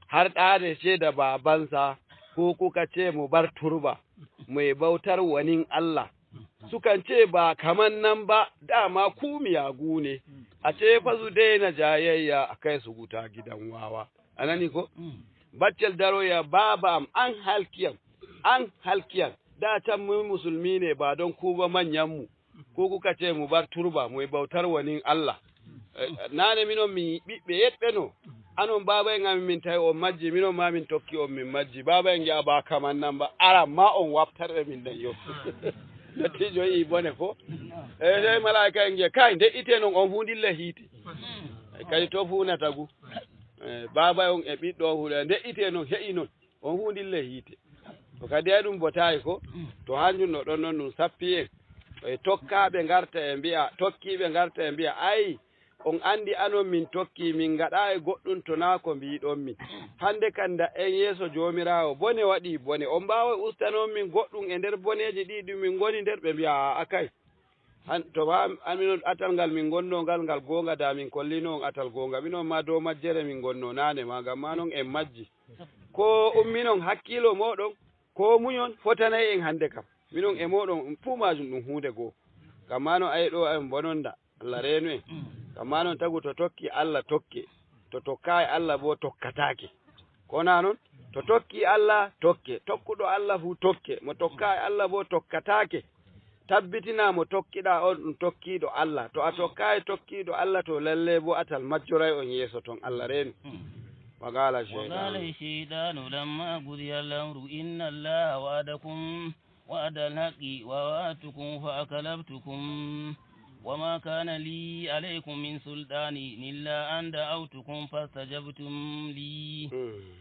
har da ce da babansa ko kuka ce mu bar turba mai bautar wani Allah sukan ce ba kaman nan ba dama ku miyagu ne a ce fa su daina jayayya a kai su wuta gidan wawa anani ko baccel daro ya baba am an halkiyan da can mu musulmi ne ba don ku ba manyan mu ko kuka ce mu bar turba mu bautar wani Allah nane minon mi ɓiɓɓe yeɓɓe no anon baba en amin min tawi on majji minon ma min tokki on min majji baba en gi'a ba kaman nan ba aran ma on waftarɓe min den yo dottijo yi bone ko sai malaika en gi'a kai de'ite non on hundilla hiite kadi to funata gu baba on e ɓiɗɗo huɗa de'ite non he'i non on hundilla hiite to kadi ay ɗum botayi ko to hanjum no ɗon noon ɗum sappi en e tokkaɓe garta e mbi'a tokkiɓe garta e mbi'a ayi on andi anon min tokki min gaɗa e goɗɗum to na ko mbiɗon min hande kanda en yeeso jomirawo bone waɗi bone on mbawa ustanon min goɗɗum e nder boneji ɗi ɗum min goni nder ɓe mbi'a akay to ma aminon atal ngal min gonno ngal gonga da min kollino on atal gonga minon ma dow majjere min gonno nane ma ngam ma non en majji ko umminon hakkilo moɗon ko muñon fotanay en hande kam minon e moɗon fuu majum ɗum hunde goo ngam ma non ayi ɗo en bononda Allah reenu en ngam ma non tagu to tokki Allah tokke to tokkayi Allah bo tokkatake kona noon to tokki Allah tokke tokkuɗo Allah fuu tokke mo tokkayi Allah bo tokkatake tabbitinamo tokkiɗa on ɗum tokkiɗo Allah to a tokkayi tokkiɗo Allah to lalle bo atal majjoray on yeeso ton Allah reenu وقال الشيطان لما قضي الأمر إن الله وعدكم وعد الحق ووعدتكم فأكلفتكم وما كان لي عليكم من سلطان إلا أن دعوتكم فاستجبتم لي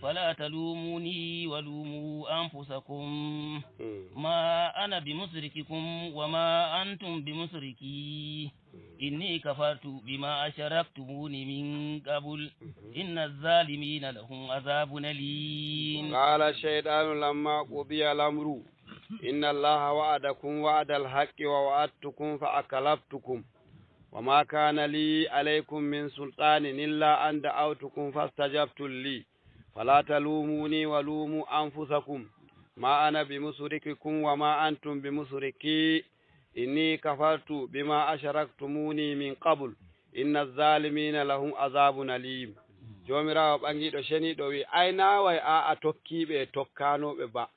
فلا تلوموني ولوموا أنفسكم ما أنا بمصرخكم وما أنتم بمصرخي إني كفرت بما أشركتموني من قبل إن الظالمين لهم عذاب أليم. قال الشيطان لما قضي الأمر إن الله وعدكم وعد الحق ووعدتكم فأكلفتكم وما كان لي عليكم من سلطان إلا أن دعوتكم فاستجبتم لي فلا تلوموني ولوموا أنفسكم ما أنا بمصرخكم وما أنتم بمصرخي إني كفرت بما أشركتموني من قبل إن الظالمين لهم عذاب أليم. jomirawo ɓangiɗo ceniɗo wi aynaway a tokkiɓe tokkanoɓe ba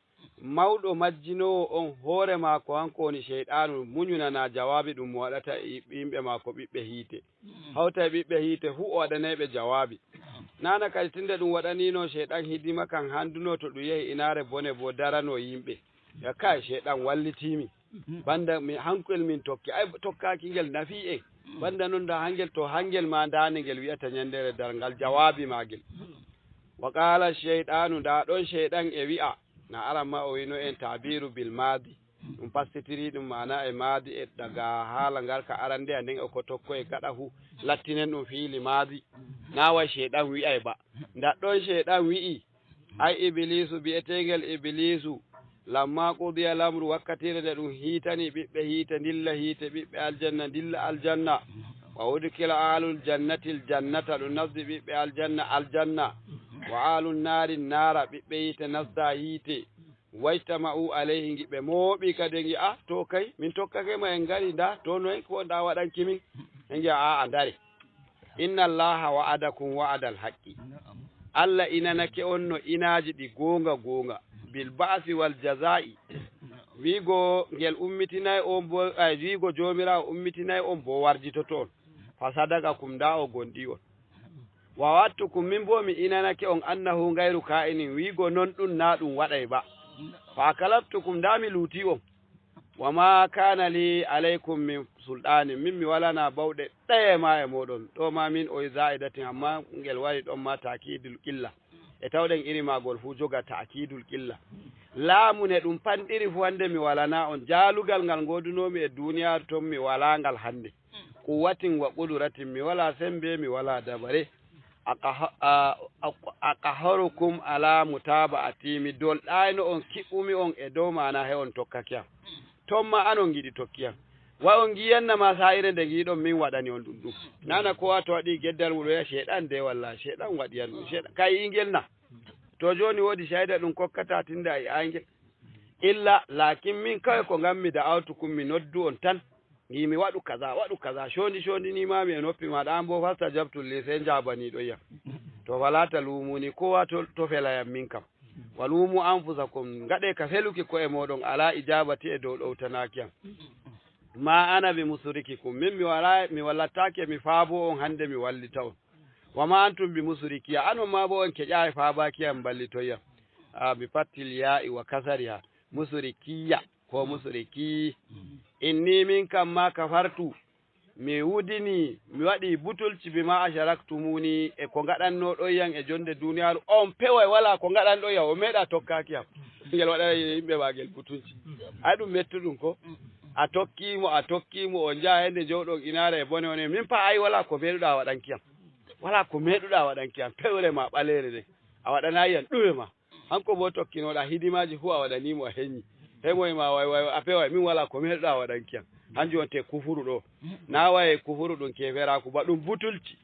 mawɗo majjinowo on hoore maako hanko woni sheyɗanu muñunana jawabi ɗum waɗata yimɓe maako ɓiɓɓe hiite hawta ɓiɓɓe hiite fu o waɗanayɓe jawabi nana kadi tinde ɗum waɗanino sheyɗan hidima kan handuno to ɗum yehi inare bone bo darano yimɓe ya kay sheyɗan wallitimi banda mi hankel min tokki ay tokkaki ngel nafi en banda noon da hangel to hangel ma dane ngel wi'ata ñandere darngal jawabi magel wa qala sheyɗanu da ɗon sheyɗan e wi'a na aran ma o wino en tabiru bil madi ɗum pastitiri ɗum mana e madi e daga haala ngal ka arande a nden e ko tokko e gaɗa hu lattinen ɗum fiili madi nawa sheyɗan wi'ay ba nda ɗon sheyɗan wi'i ay iblisu bi'etegel iblisu lamma qudiya lamru wakkatire nde ɗum hiitani ɓiɓɓe hiite dilla hiite ɓiɓɓe aljanna dilla aljanna wa udkila alul jannati ljannata ɗum nasdi ɓiɓɓe aljanna aljanna wa alun naari naara ɓiɓɓe hiite nasda hiite wajtama'u alayhi giɓe mooɓi kadi gi a to kay min tokkakema en ngari nda to noy ko nda waɗanki min en giya a ndari inna allaha wa'adakum wa'adal haqqi Allah inanake on no inaji ɗi gonga gonga bil ba'si wal jazaa'i wigo ngel ummitinay on bo wigo jomirawo ummitinay on bo warjitoto on fa sadaka kum da o gondi on wa wattukum min bo mi inanake on annahu ngayru ka'inin wigo non ɗum na ɗum waɗay ba fa kalabtukum da mi luuti on wa ma kana li alaykum min sulɗani min mi walana bawɗe ɗaye ma e moɗon ɗo ma min o za'idatin amma ngel wari ɗon ma takidul qilla e tawɗen iri magol fu joga ta'kidul qilla laamune ɗum panɗiri fu hande mi walana on jaalugal ngal godunomi e duniyaru ton mi walangal hande quwwatin wa qudratin mi wala sembe mi wala dabare aqaharukum ala mutaba'ati mi dolɗayno on kiɓɓumi on e dow mana he on tokkakiyam ton ma anon giɗi tokkiyam wa on giyannama sayire nde giɗon min waɗani on ɗum nana ko wato waɗi geddal muɗo ya sheɗan de walla sheɗan waɗiyan ɗum sheɗan kay ingel na to joni woodi sayda ɗum kokkata tinda e angel illa lakin min kawai ko ngammi da awtukum mi noddu on tan gimi waɗu kaza shondi ni mami e noppi maɗa an bo fasta jabtulli sey jabaniɗo yam to wala talumuni kowa to felayam min kam walumu anfusakum gaɗe ka feluki ko e moɗon ala ijabati e dow ɗowtanakiyam ma ana bi musrikikum min mi wallatake mi faabo on hande mi wallita on wa ma antum bi musrikiya anon ma bo on keƴa e faabakiyam ballitoyam mi fattil ya'i wa kasariha musrikiya ko musriki inni min kam ma kafartu mi wudini mi waɗi butulci bima asharaktumuni e ko gaɗanno ɗoyyan e jonde duniyaru on pewa wala ko gaɗanɗo ya o meeɗa tokkakiyam ngel waɗa yimɓe magel butulci ay ɗum mettuɗum ko a tokkimo o jaa hende jowɗon inare e bone one min pa ay wala ko meɗuɗa waɗankiyam wala ko meɗuɗa waɗankiyam pewre ma ɓalere nde a waɗanayiyan ɗume ma hanko bo tokkinoɗa hidimaji fu a waɗanimo a heññi hemoye ma way a peway min wala ko meɗuɗa waɗankiyam hanjum wonte kufuru ɗo na waye kufuru ɗum keferaku ba ɗum butulci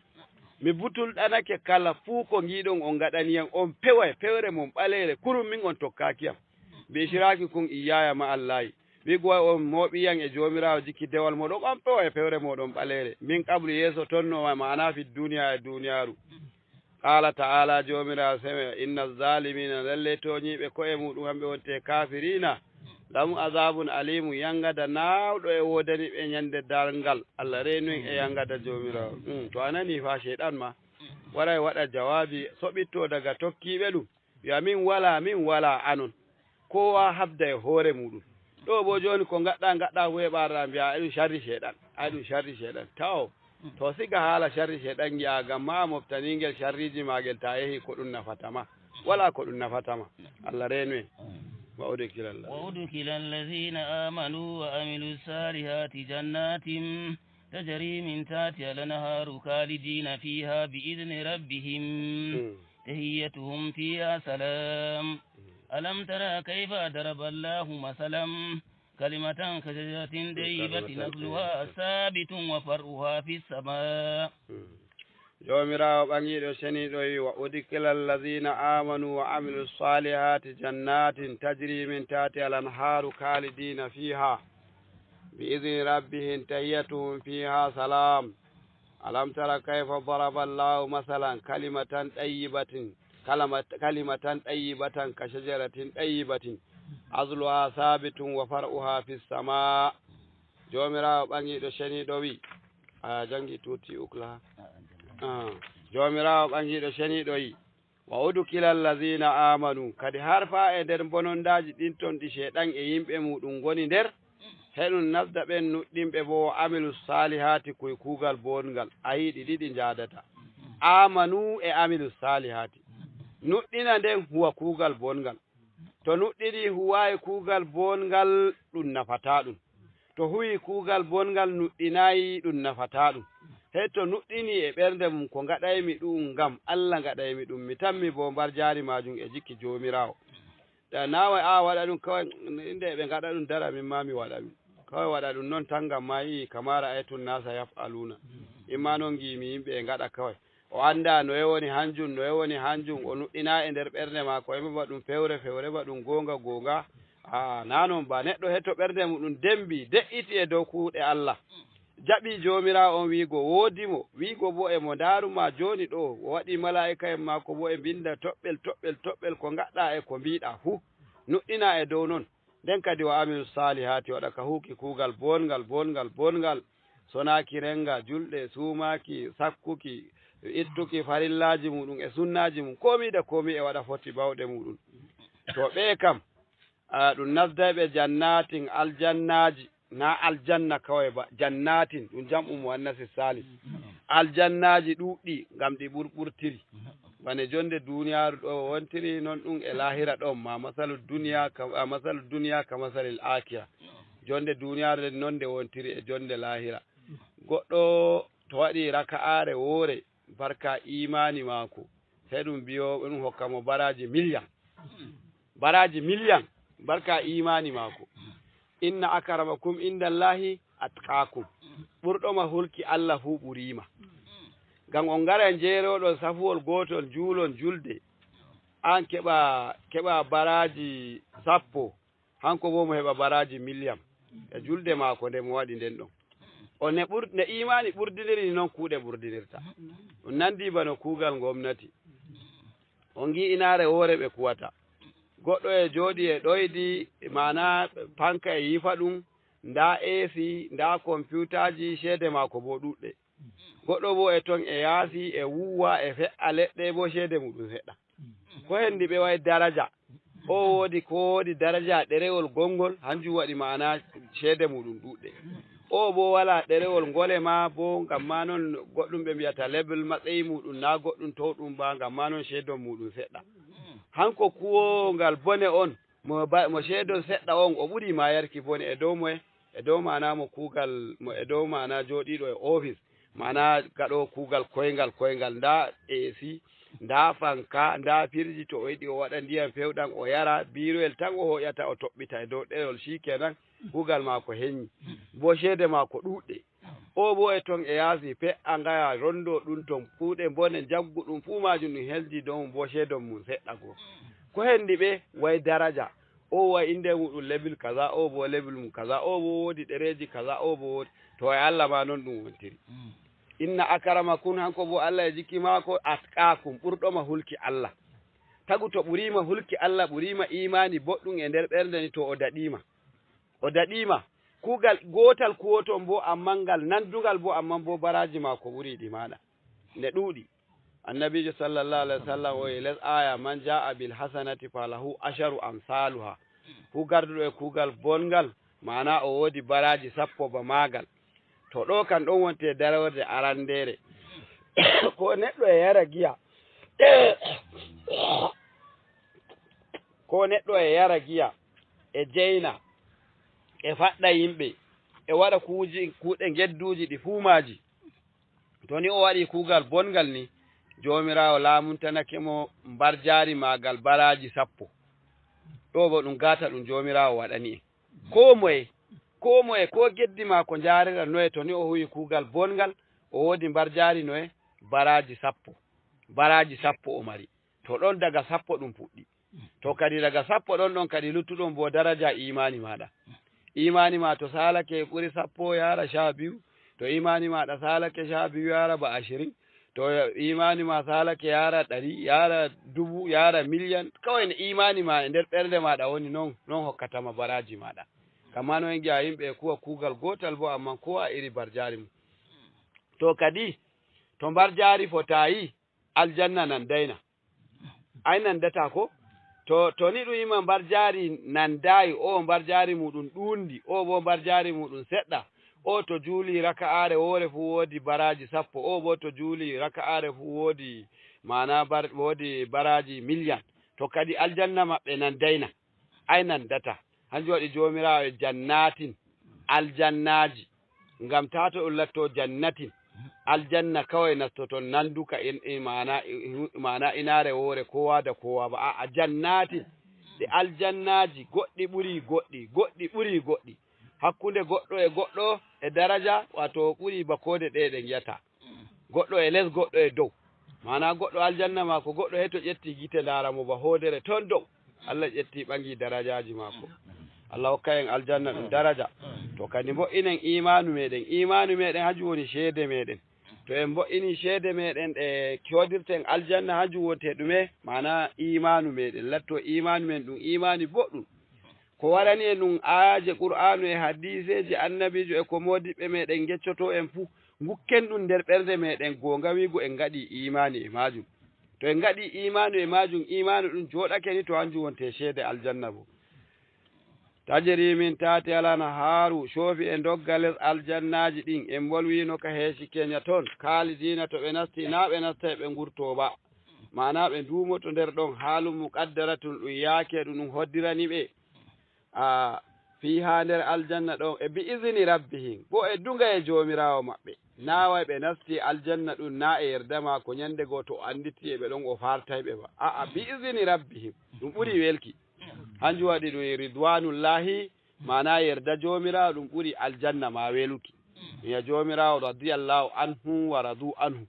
mi butulɗanake kala fuu ko giɗon on gaɗaniyan on peway pewre mum ɓalere kurum min on tokkakiyam bi ishiraki kun iyaya ma allahi wigo on moɓiyan e jomirawo jikki dewal moɗon on peway pewre moɗon ɓalere min qablu yeeso tonno mana fi duniya e duniyaru qala ta'ala jomirawo seme inna zalimina lalle toñiɓe koye muɗum hamɓe wonte kafirina lahum azabun alimu yangada nawɗo e wodani ɓe ñande darngal Allah renu e yangada jomirawo to anani fa shaytan ma waray waɗa jawabi soɓitto daga tokkiɓe ɗum wiya min wala anon kowa habda e hoore muɗum ɗo bo joni ko gaɗɗa weɓarɗa mbiya aɗum sharri shaytan taw to siga haala sharri shaytan giya gam ma moftaningel sharriji magel ta yehi ko ɗum nafatama wala ko ɗum nafatama Allah renu en وأدخل الذين آمنوا وعملوا الصالحات جنات تجري من تحتها الأنهار خالدين فيها بإذن ربهم تحيتهم فيها سلام ألم ترى كيف ضرب الله مثلا كلمة كشجرة طيبة أصلها ثابت وفرعها في السماء jomirawo ɓangiɗo seniɗo wi wa udkila alladhina amanu wa amilu salihati jannatin tajri min tahtiha al-anharu khalidina fiha biidni rabbihim tahiyyatuhum fiha salam alam tara kayfa daraba allahu masalan kalimatan tayyibatan ka shajaratin tayyibatin asluha sabitun wa far'uha fis sama jomirawo ɓangiɗo seniɗo wi a jangi tuti ukla jomirawo ɓangiɗo seniɗo yi wa udkila allazina amanu kadi har fa e nder bonondaji ɗin ton ɗi sheɗan e yimɓe muɗum goni nder heɗum nasda ɓen nuɗɗinɓe bo amilu salihati koye kuugal bongal a yiɗi ɗiɗi jadata amanu e amilu salihati nuɗɗina nden huwa kuugal bongal to nuɗɗiɗi huwayi kuugal bongal ɗum nafata ɗum to huwi kuugal bongal nuɗɗinayi ɗum nafata ɗum hey to nuɗɗini e ɓernde mum ko gaɗaymi ɗum ngam Allah gaɗaymi ɗum mi tammi bo mbar jari majum e jikki jomirawo da nawa a waɗa ɗum kawai inde ɓe gaɗa ɗum dara min ma mi waɗa ɗum kawai waɗa ɗum noon tan ngam ma yi kamara aytun nasa yaf'aluna imma noon gimi yimɓe e gaɗa kawai o anda no yewoni hanjum o nuɗɗina e nder ɓernde mako e ba ɗum fewre ba ɗum gonga nanon ba neɗɗo hetto ɓernde muɗum dembi de'iti e dow kuuɗe Allah jaɓi jomirawo on wiigo woodimo wiigo bo e mo daruma joni ɗo o waɗi mala'ika en mako bo e binda toɓɓel ko gaɗɗa e ko mbiɗa fu nuɗɗina e dow noon nden kadi wa amilu salihati waɗa ka huuki kuugal bongal sonaki renga julɗe sumaki sakkuki ittuki farillaji muɗum e sunnaji mum komi e waɗa foti bawɗe muɗum to ɓe kam ɗum nasdayɓe jannatin aljannaji na aljanna kawai ba jannatin ɗum jam'u muannasi salim aljannaji ɗuɗɗi ngam ɗi ɓurɓurtiri bane jonde duniyaru ɗo wontiri noon ɗum e lahira ɗon ma masalu duniya ka masalil akira jonde duniyaru noon nde wontiri e jonde lahira goɗɗo to waɗi raka'are woore barka imani mako sai ɗum biyo ɗum hokkamo baraji million barka imani mako inna akramakum indallahi atqakum ɓurɗoma hulki Allah fu ɓurima ngam on gara jeeroɗon safuwol gotol juulon julde an keɓa baraji 10 hanko bo mo heɓa baraji million e julde mako nde mo waɗi nden ɗon o ne imani ɓurdiniri noon kuuɗe ɓurdinirta on nandi bano kuugal gomnati on gi inare woore ɓe kuwata goɗɗo e jooɗi e ɗoydi mana panka e yifa ɗum nda AC nda computaji ceede mako bo ɗuɗɗe goɗɗo bo e ton e yaasi e wuwa e fe'a leɗɗe bo ceede muɗum seɗɗa ko hendi ɓe wayi daraja o woodi daraja ɗerewol gongol hanjum waɗi mana ceede muɗum ɗuɗɗe o bo wala ɗerewol ngole ma bo ngam ma noon goɗɗum ɓe mbiyata level matsayi muɗum na goɗɗum to ɗum ba ngam ma noon ceedon muɗum seɗɗa hanko kuwongal bone on mo ceedon seɗɗa on o ɓuri ma yarki bone e dow mana mo kuugal mo e dow mana jooɗiɗo e office mana gaɗo kuugal koyngal nda AC nda fanka nda firji to o yiɗi o waɗa ndiyam fewɗam o yara biroyel tan o hoƴata o toɓɓita e dow ɗerewol shikenan kuugal mako heññi bo ceede mako ɗuɗɗe o bo e ton e yaasi fe'a ngaya rondo ɗum ton kuuɗe bone jaggu ɗum fuu majum ɗum heldi dow bo ceedon mum seɗɗa go ko hendi ɓe way daraja o way inde muɗum level kaza o bo level mum kaza o bo woodi ɗereji kaza o bo woodi to e Allah ma noon ɗum wontiri inna akramakum hanko bo Allah e jikki mako atqakum ɓurɗoma hulki Allah tagu to ɓurima hulki Allah ɓurima imani boɗɗum e nder ɓernde ni to o daɗima o daɗima kugal gotal kuwoton bo amman ngal nandugal bo amman bo baraji mako ɓuri ɗi maɗa nde ɗuuɗi annabijo sallallahu alaihi wasallam o les aya man jaa bil hasanati falahu asharu amsaluha fu garduɗo e kugal bongal mana o wodi baraji sappo ba magal to ɗo kan ɗon wonte darorde arandere ko neɗɗo e yara giya ko neɗɗo e yara giya e jeyna e faɗɗa yimɓe e waɗa kuuɗe gedduji ɗi fuumaji to ni o waɗi kuugal bongal ni jomirawo laamuntanake mo mbar jaari magal baraji sappo ɗo bo ɗum gata ɗum jomirawo waɗani en ko moye ko geddi ma ko jarira noye to ni o huwi kuugal bongal o wodi mbar jaari noye baraji sappo o mari to ɗon daga sappo ɗum puɗɗi to kadi daga sappo ɗon kadi luttuɗon bo daraja imani maɗa imani ma to salake ɓuri sappo yara 12 to imani maɗa salake 12 yara ba 20 to imani ma salake yara 100 yara 1000 yara million kawai imani ma e nder ɓerde maɗa woni non hokkatama baraji maɗa kamma no en giya yimɓe kuwa kugal gotal bo amma ko a iri barjari mum to kadi to mbar jari fotayi aljanna nandaina ay nandata ko to ni ɗum yima mbar jari nandayi o mbar jari muɗum ɗundi o bo mbar jari muɗum seɗɗa o to juuli raka'are wore fu wodi baraji sappo o bo to juuli raka'are fu wodi mana wodi baraji million to kadi aljanna maɓɓe nandaina ay nandata hanjum waɗi jomirawo e jannatin aljannaji ngam tato ɗum latto jannatin aljanna kawai nastoton nanduka mana inare wore kowa da kowa ba a jannatin ɗe aljannaji goɗɗi ɓuri goɗɗi hakkunde goɗɗo e goɗɗo e daraja wato ɓuri bakode ɗe giyata goɗɗo e les goɗɗo e dow mana goɗɗo aljanna mako goɗɗo heto ƴetti gite laramo ba hodere ton dow Allah ƴetti ɓangi darajaji mako Allah hokka en aljanna ɗum daraja to kadi mbo'inen imanu meɗen hanjum woni sheede meɗen to en mbo'ini sheede meɗen ɗe codirten aljanna hanjum wonte ɗume mana imanu meɗen latto imanu men ɗum imani boɗɗum ko warani e ɗum ayaje qur'anu e hadiseji annabijo e ko modiɓɓe meɗen geccoto en fuu gukken ɗum nder ɓerde meɗen gonga wigo en gaɗi imani e majum to en gaɗi imanu e majum imanu ɗum joɗake ni to hanjum wonte sheede aljanna bo tajri min tati alana haaru shoofi e doggales aljannaji ɗin en bolwino ka heesi kenya toon kaalidina to ɓe nasti na ɓe nasta ɓe gurto ba mana ɓe dumoto nder ɗon haalu muqaddaratun ɗum yaake ɗum hoddirani ɓe fiha nder aljanna ɗon e bi isini rabbihim bo e dunga e jomirawo maɓɓe naway ɓe nasti aljanna ɗum na e yerdama ko ñande go to anditi e ɓe ɗon o fartayɓe ba aa bi isini rabbihim ɗum ɓuri welki hanjum waɗi ɗum ridwanullahi mana yerda jomirawo ɗum ɓuri aljanna ma weluki ya jomirawo radiyallahu anhu wa radu anhu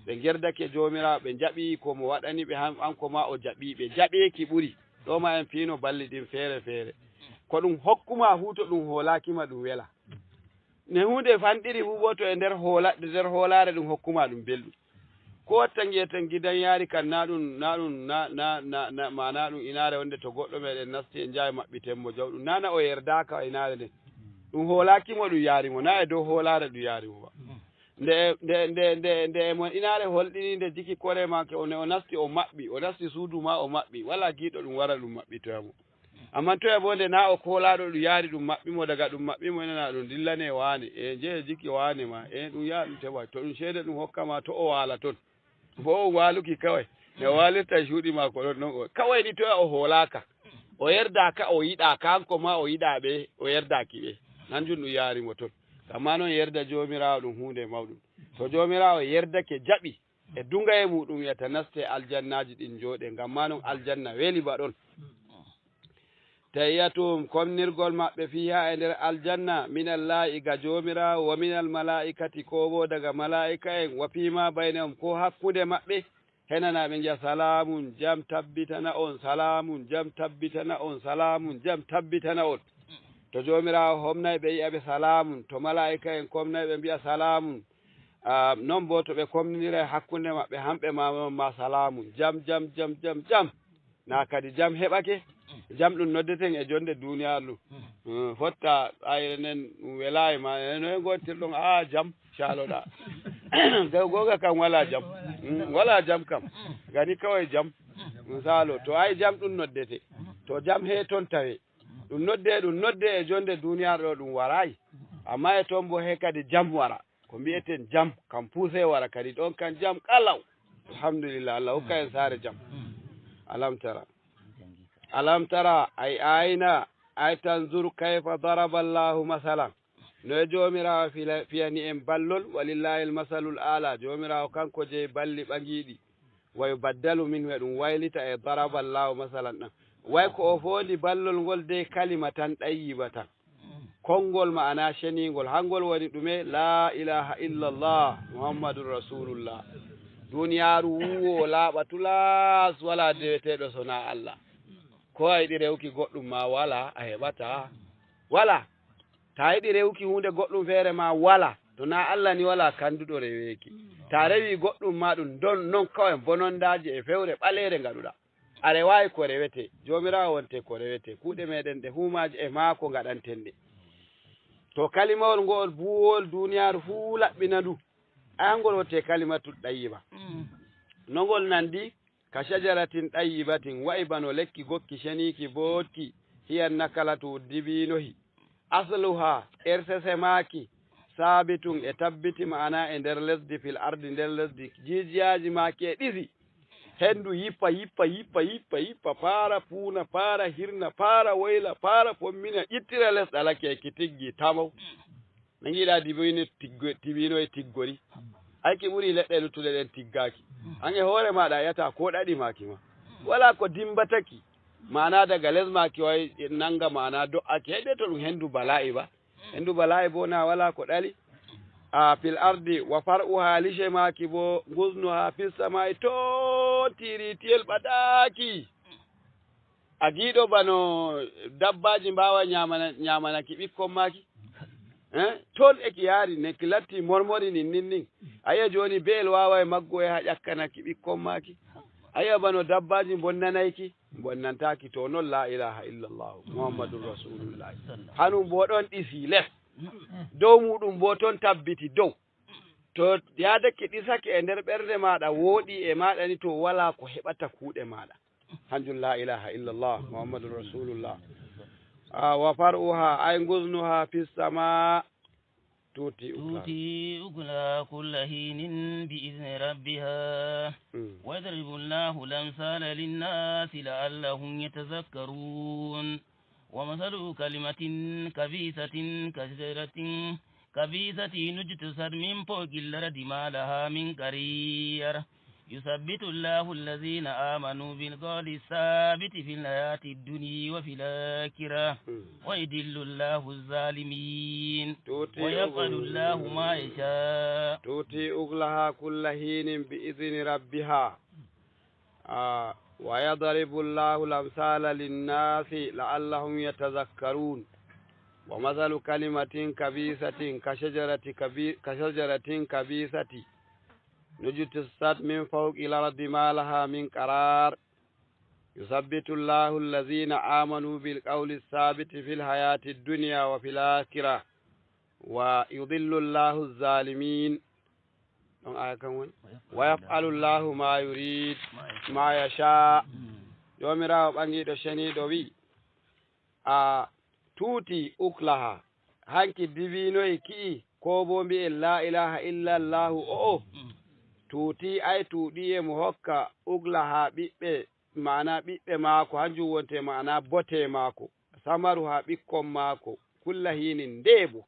ɓe gerdake jomirawo ɓe jaɓi komo waɗani ɓe hanko ma o jaɓi ɓe jaɓeki ɓuri ɗo ma en fiino balli ɗin feere feere ko ɗum hokkuma fu to ɗum hoolakima ɗum wela ne hunde fanɗiri fu bo to e nder hoolare ɗum hokkuma ɗum belɗum ko watta ngiyeten gidan yaari kan na ɗum mana ɗum inare wonde to goɗɗo meɗen nasti e jaawi maɓɓitemmo jawɗum nana o yerdaka inare nden ɗum hoolakimo ɗum yaarimo na e dow hoolare ɗum yaarimo ba nde mo inare holɗini nde jiki kore make o nasti o maɓɓi o nasti suudu ma o maɓɓi wala giɗo ɗum wara ɗum maɓɓitoyamo amma toya bo nde na o koolaɗo ɗum yaari ɗum maɓɓimo daga ɗum maɓɓimo enana ɗum dillane waane e jehe jiki waane ma e ɗum yaa ɗum teɓa to ɗum ceede ɗum hokkama to o waala toon bo o waaluki kawai ne walirta cuuɗi mako ɗon non kawai ni toya o hoolaka o yerdaka o yiɗaka hanko ma o yiɗa ɓe o yerdaki ɓe hanjum ɗum yaarimo toon amma noon yerda jomirawo ɗum hunde mawɗum to jomirawo yerdake jaɓi e dunga e muɗum wiyata naste aljannaji ɗin jooɗe ngam ma noon aljanna weeli ba ɗon tahiyatum komnirgol maɓɓe fiha e nder aljanna minallahi ga jomirawo wa minal malaikati ko bo daga malaika en wa fima baynahum ko hakkude maɓɓe henana ɓe giya salamun jam tabbitana on salamun jam tabbitana on salamun jam tabbitana on to jomirawo homnay ɓe yiya ɓe salamun to malaika en komnay ɓe mbiya salamun non bo to ɓe komnidira hakkunde maɓɓe hamɓe ma salamun jam jam jam jam jam na kadi jam heɓake jam ɗum noddeten e jonde duniyaru fotta aynen welay ma no gotir ɗon jam caloɗa goga kam wala jam kam gani kawai jam misalo to ay jam ɗum noddete to jam he ton tawe ɗum nodde e jonde duniya ɗo ɗum warayi amma e toon bo he kadi jam wara ko mbiyeten jam kam puuse wara kadi ɗon kan jam kalaw alhamdulillah Allah hokka en saare jam alam tara ay ayna ay tanzur kayfa daraba Allahu masalan no jomirawo fiyani en ballol walillahi almasalul ala jomirawo kanko je balli ɓagiɗi wayo baddalu min ɗum waylita e daraba Allahu masalan ɗan way ko o fondi ballol ngol de kalima tan ɗayyiba tan konngol ma'ana sheningol hangol woni ɗume la ilaha illallah muhammadur rasulullah duniyaru wuwo laaɓa tulas wala deweteɗo sona Allah ko a yiɗi rewki goɗɗum ma wala a heɓata wala ta yiɗi rewki hunde goɗɗum feere ma wala to na Allah ni wala kanduɗo reweki ta rewi goɗɗum ma ɗum don non kawai bonondaji e fewre ɓalere ngaɗuɗa a rewawi ko rewete jomirawo wonte ko rewete kuuɗe meɗen ɗe humaji e maako ngaɗanten ɗe to kalimawol ngol buwol duniyaru fuu laɓɓina ndu angol wote kalimatul ɗayyiba nongol nandi ka shajaratin ɗayyibatin wa'i bano lekki gokki sheniki bootki hiyan nakalatu dibinohi asluha ersese maki sabitun e tabbiti ma'ana e nder lesdi fil ardi nder lesdi jijiyaji maki e ɗisi hendu yippa para puuna para hirna para wayla para fommina ittira lesɗa lake ki tiggi tamaw nangiɗa dibino e tiggori ayki ɓuri leɗɗe luttuɗe ɗen tiggaki an e hoore maɗa yata ko ɗaɗi maki ma wala ko dimbataki mana daga les maki way nanga mana do'aki heɗe to ɗum hendu bala'i ba hendu bala'i bo na wala ko ɗali fil ardi wa far'uha lishe maki bo gusnuha fis samai to tiritiyel ɓaɗaki a giɗo bano dabbaji mbawa ñamanaki ɓikkon maki toon eki yaari neki latti mormori nin ayiya joni beel wawa e maggo e ha ƴakkanaki ɓikkon maki ayiya bano dabbaji bonnanayki bonnantaki to noon la ilaha illallah muhammadun rasulullahi hanum bo ɗon ɗisi les dow muɗum bo toon tabbiti dow to yadake ɗisake e nder ɓernde maɗa wooɗi e maɗa ni to wala ko heɓata kuuɗe maɗa hanjum la ilaha illallah muhammadun rasulullah wa far'uha ay gusnuha fis sama tuti ukla kulla hinin bi izni rabbiha wa yadribu Allahu al-amsala lin-nasi la'allahum yatazakkarun wa mathalu kalimatin kabisatin kashjaratin kabisatin nujtasat min fawqil ardi ma laha min qarir يثبت الله الذين آمنوا بالقول الثابت في الحياة الدنيا وفي الآخرة ويضل الله الظالمين ويفعل الله ما يشاء تؤتي أكلها كل حين بإذن ربها ويضرب الله الأمثال للناس لعلهم يتذكرون ومثل كلمة كبيسة كشجرة كبيسة نجتثت من فوق الأرض ما لها من قرار يثبت الله الذين آمنوا بالقول الثابت في الحياة الدنيا وفي الآخرة ويضل الله الظالمين ويفعل الله ما يريد ما يشاء يومرا بانغيدو شنيدو وي توتي أكلها hanki divinoy ki ko bo mbi la ilaha illa Allah tuti ay tuɗi e mo hokka ugla ha ɓiɓɓe mana ɓiɓɓe maako hanjum wonte mana bote maako samaru ha ɓikkon maako kulla hinin ndeebo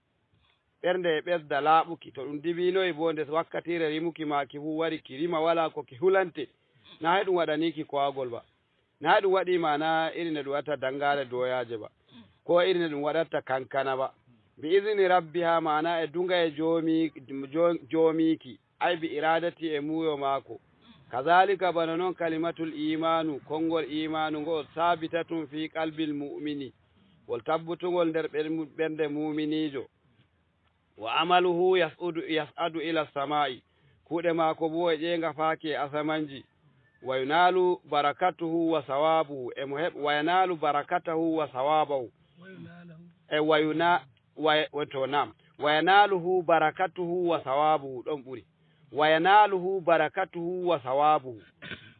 ɓernde e ɓesda laaɓuki to ɗum dibinoyi bo nde wakkatire rimuki maki fu wari ki rima wala ko ki hulante na he ɗum waɗaniki kowagol ba na ɗum waɗi mana iri ne ɗum watta dangare doyaje ba ko iri ne ɗum waɗatta kankana ba bi izini rabbiha mana e dunga e jomiki ay bi iradati e muyo maako kazalika bana noon kalimatul imanu konngol imanu ngol sabitatun fi qalbil mu'mini wol tabbutugol nder ɓernde muminijo wa amaluhu yas'adu ila samai kuuɗe maako bo e ƴeenga faaki e asamanji wa yunalu barakatuhu wa sawabuhu emo heɓ wa yanalu barakatahu wa sawabahu ويناله بركته وثوابه دون بوري ويناله بركته وثوابه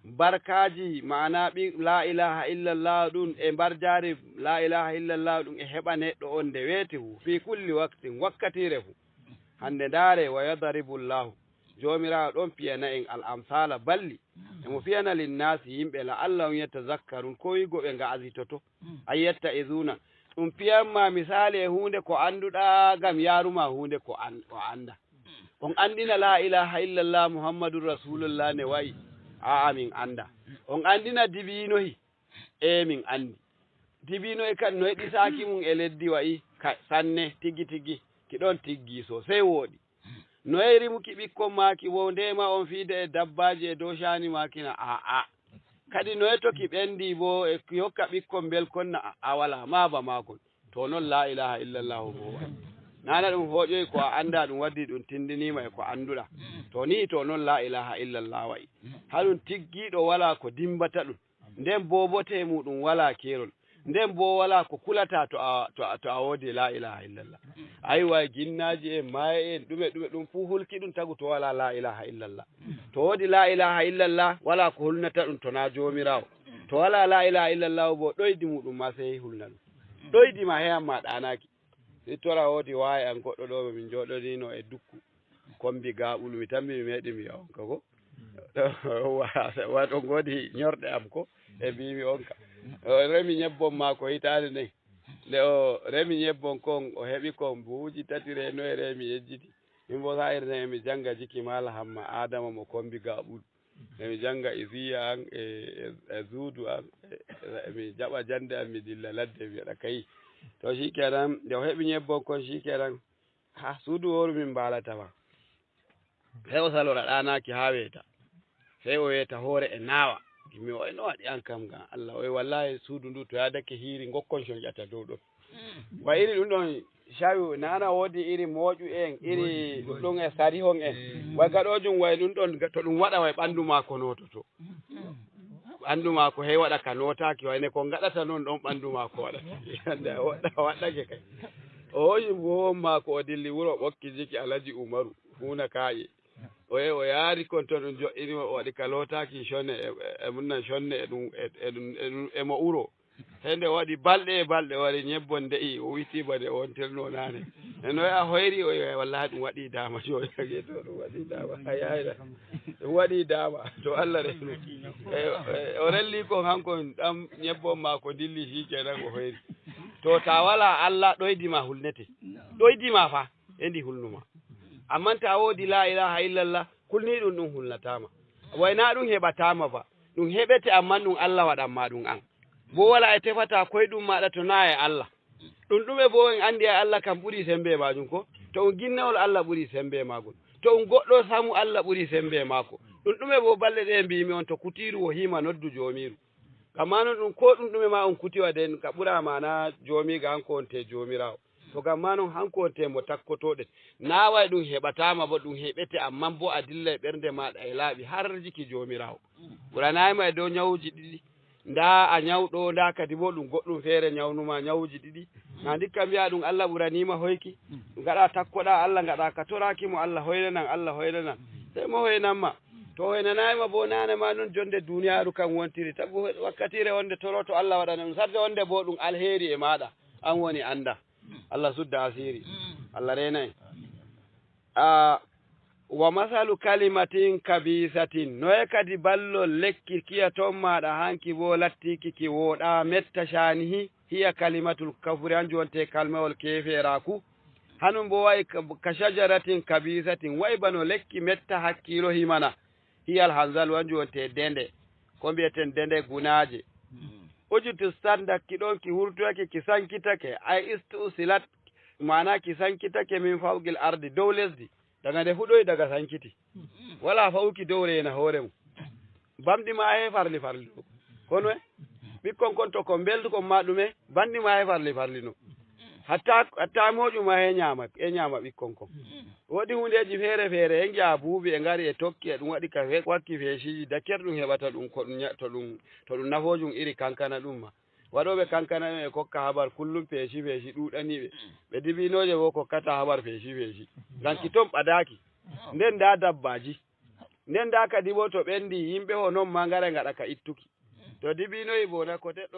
barkaji ma'ana la ilaha illallah ɗum e mbar jari la ilaha illallah ɗum e heɓa neɗɗo on nde weeti hu fi kulli waqtin wakkatire fu hande ndaare wa yadribu llahu jomirawo ɗon piyana en al amsala balli emo fiyana linnasi yimɓe la allah on yetazakkarun ko wigo ɓe nga asitoto a yetta izuna ɗum piyanma misali e hunde ko anduɗa gam yaruma hunde ko anda on andina la ilaha illallah muhammadur rasulullah ne wayi a min anda on andina dibinohi min andi dibinohi kan no ɗisaki mum e leddi wayi sanne tigi tigi kiɗon tiggi sosai woɗi no rimuki ɓikkon maki wo ndema on fiide e dabbaji e dow shani makina a kadi no toki ɓendi bo e hokka ɓikkon belkonna a wala maba makon to noon la ilaha illallah bo wayi nana ɗum hoƴoyi ko a anda ɗum waddi ɗum tindinima e ko anduɗa to ni to noon la ilaha illallah wayi haɗum tiggiɗo wala ko dimbata ɗum nden bobote muɗum wala kerol nden bo wala ko kulata to a wodi la ilaha illallah ayi way ginnaji en maye en ɗume ɗum fu hulki ɗum tagu to wala la ilaha illallah to wodi la ilaha illallah wala ko hulnata ɗum to na jomirawo to wala la ilaha illallah bo ɗoydi muɗum ma sey hulna ɗum ɗoydi ma heyan ma ɗanaki si tora wodi wawi an goɗɗo ɗo min joɗorino e dukku kombi gaɓul mi tammi mi meɗi mi on ka ko waɗo godi ñorɗe am ko e mbimi on ka o remi ñebbon mako hitande nden nde o remi ñebbon kon o heeɓi kon buuji tati reno e remi yejjiti min bo sayir nden emi jangga jiki mala hamma adama mo kombi gaɓul emi jangga isiya an e zuudu an emi jaɓa jande am mi dilla ladde mi waɗa kayi to shikenan nde o heeɓi ñebbon kon shikenan ha suudu woru min mbalatama sey o salora ɗanaki ha weeta sey o weta hoore e nawa mi o no waɗi an kam ga allah o wallahi suudu ndu to yadake hiiri gokkon son ƴata dow ɗon wa iri ɗum ɗon shawi nana wodi iri moƴu en iri ɗum e sarihon en way gaɗojum way ɗum ɗon to ɗum waɗa way ɓandu mako nototo ɓandu mako hey waɗa ka notaki wayne ko gaɗata noon ɗon ɓandu mako waɗata waɗɗake kay o hoyi mbohon mako o dilli wuro ɓokki jiki alaji umaru huna kaƴe o yaari kon to ɗum joɗɗinima o waɗi ka lotaki sonne e munnan sonne e ɗum emo uro hende waɗi balɗe e balɗe wari ñebbon nde'i o witiba nde wontirno nane eno a hoyri o wallahi ɗum waɗi dama joni kage to ɗum waɗi dama hayayra ɗum waɗi dama to allah reno o relli kon hankon ɗam ñebbon ma ko dilli shikenan o hoyri to ta wala allah ɗoydima hulnete ɗoydima fa e ndi hulnuma amman ta wodi la ilaha illallah kulni ɗum hulnatama wayna ɗum heɓatama fa ɗum heɓete amman ɗum allah waɗanma ɗum an bo wala e tefata koyɗum maɗa to na e allah ɗum ɗume bo en andi e allah kam ɓuuri sembe majum ko to on ginnawol allah ɓuuri sembe magol to on goɗɗo samu allah ɓuuri sembe mako ɗum ɗume bo balɗe ɗe mbimi on to kutiru o hima noddu jomiru kamma noon ɗum ko ɗum ɗume ma on kutiwa den ka ɓurama na jomiga hanko on te jomirawo to gamma noon hanko on te mo takkotoɗen naway ɗum heɓatama bo ɗum heɓete amman bo a dilla e ɓernde maɗa e laaɓi har jiki jomirawo ɓuranayima e dow ñawuji ɗiɗi nda a ñawɗo nda kadi bo ɗum goɗɗum feere ñawnuma ñawuji ɗiɗi na ndikka mbiya ɗum allah ɓuranima hoyki gaɗa takkoɗa allah gaɗa ka torakimo allah hoynanan sey mo hoynanma to hoynanayima bo nane ma noon jonde duniyaru kam wontiri tagu wakkatire wonde toroto allah waɗana ɗum sarde wonde bo ɗum alheri e maɗa an woni anda allah sudda asiri allah renayi wa masalu kalimatin kabisatin noye kadi ballol lekki kiya ton maɗa hanki bo lattiki ki woɗa metta shanihi hiya kalimatul kafuri hanjum wonte kalmawol keferaku hanum bo wayi ka shajaratin kabisatin wayi bano lekki metta hakkilo himana hiyal hanzal hanjum wonte dende ko mbiyeten dende gunaje ujutu standa ki ɗon ki hurtoyake ki sankitake ay istu silat mana ki sankitake min fawqil ardi dow lesdi daga nde fuɗoyi daga sankiti wala fawki dow rena hoore mum bamɗi ma he farli ɗo kono e ɓikkon kon to ko beldu kon ma ɗume bandi ma he farli no hatta moƴu ma he ñama ɓikkon kon woɗi hundeji feere feere he giya buubi e ngari e tokki e ɗum waɗi ka wakki feesiji dakkere ɗum heɓata ɗum to ɗum nafojum iri kankana ɗum ma waɗoɓe kankana e kokka habar kullum peeshi ɗuɗaniɓe ɓe dibinoje bo kokkata habar peeshi ngam ki ton ɓadaki nden nda dabbaji nden nda kadi bo to ɓendi yimɓe ho non ma ngara ngaɗa ka ittuki to dibinoyi bo na ko teɗɗo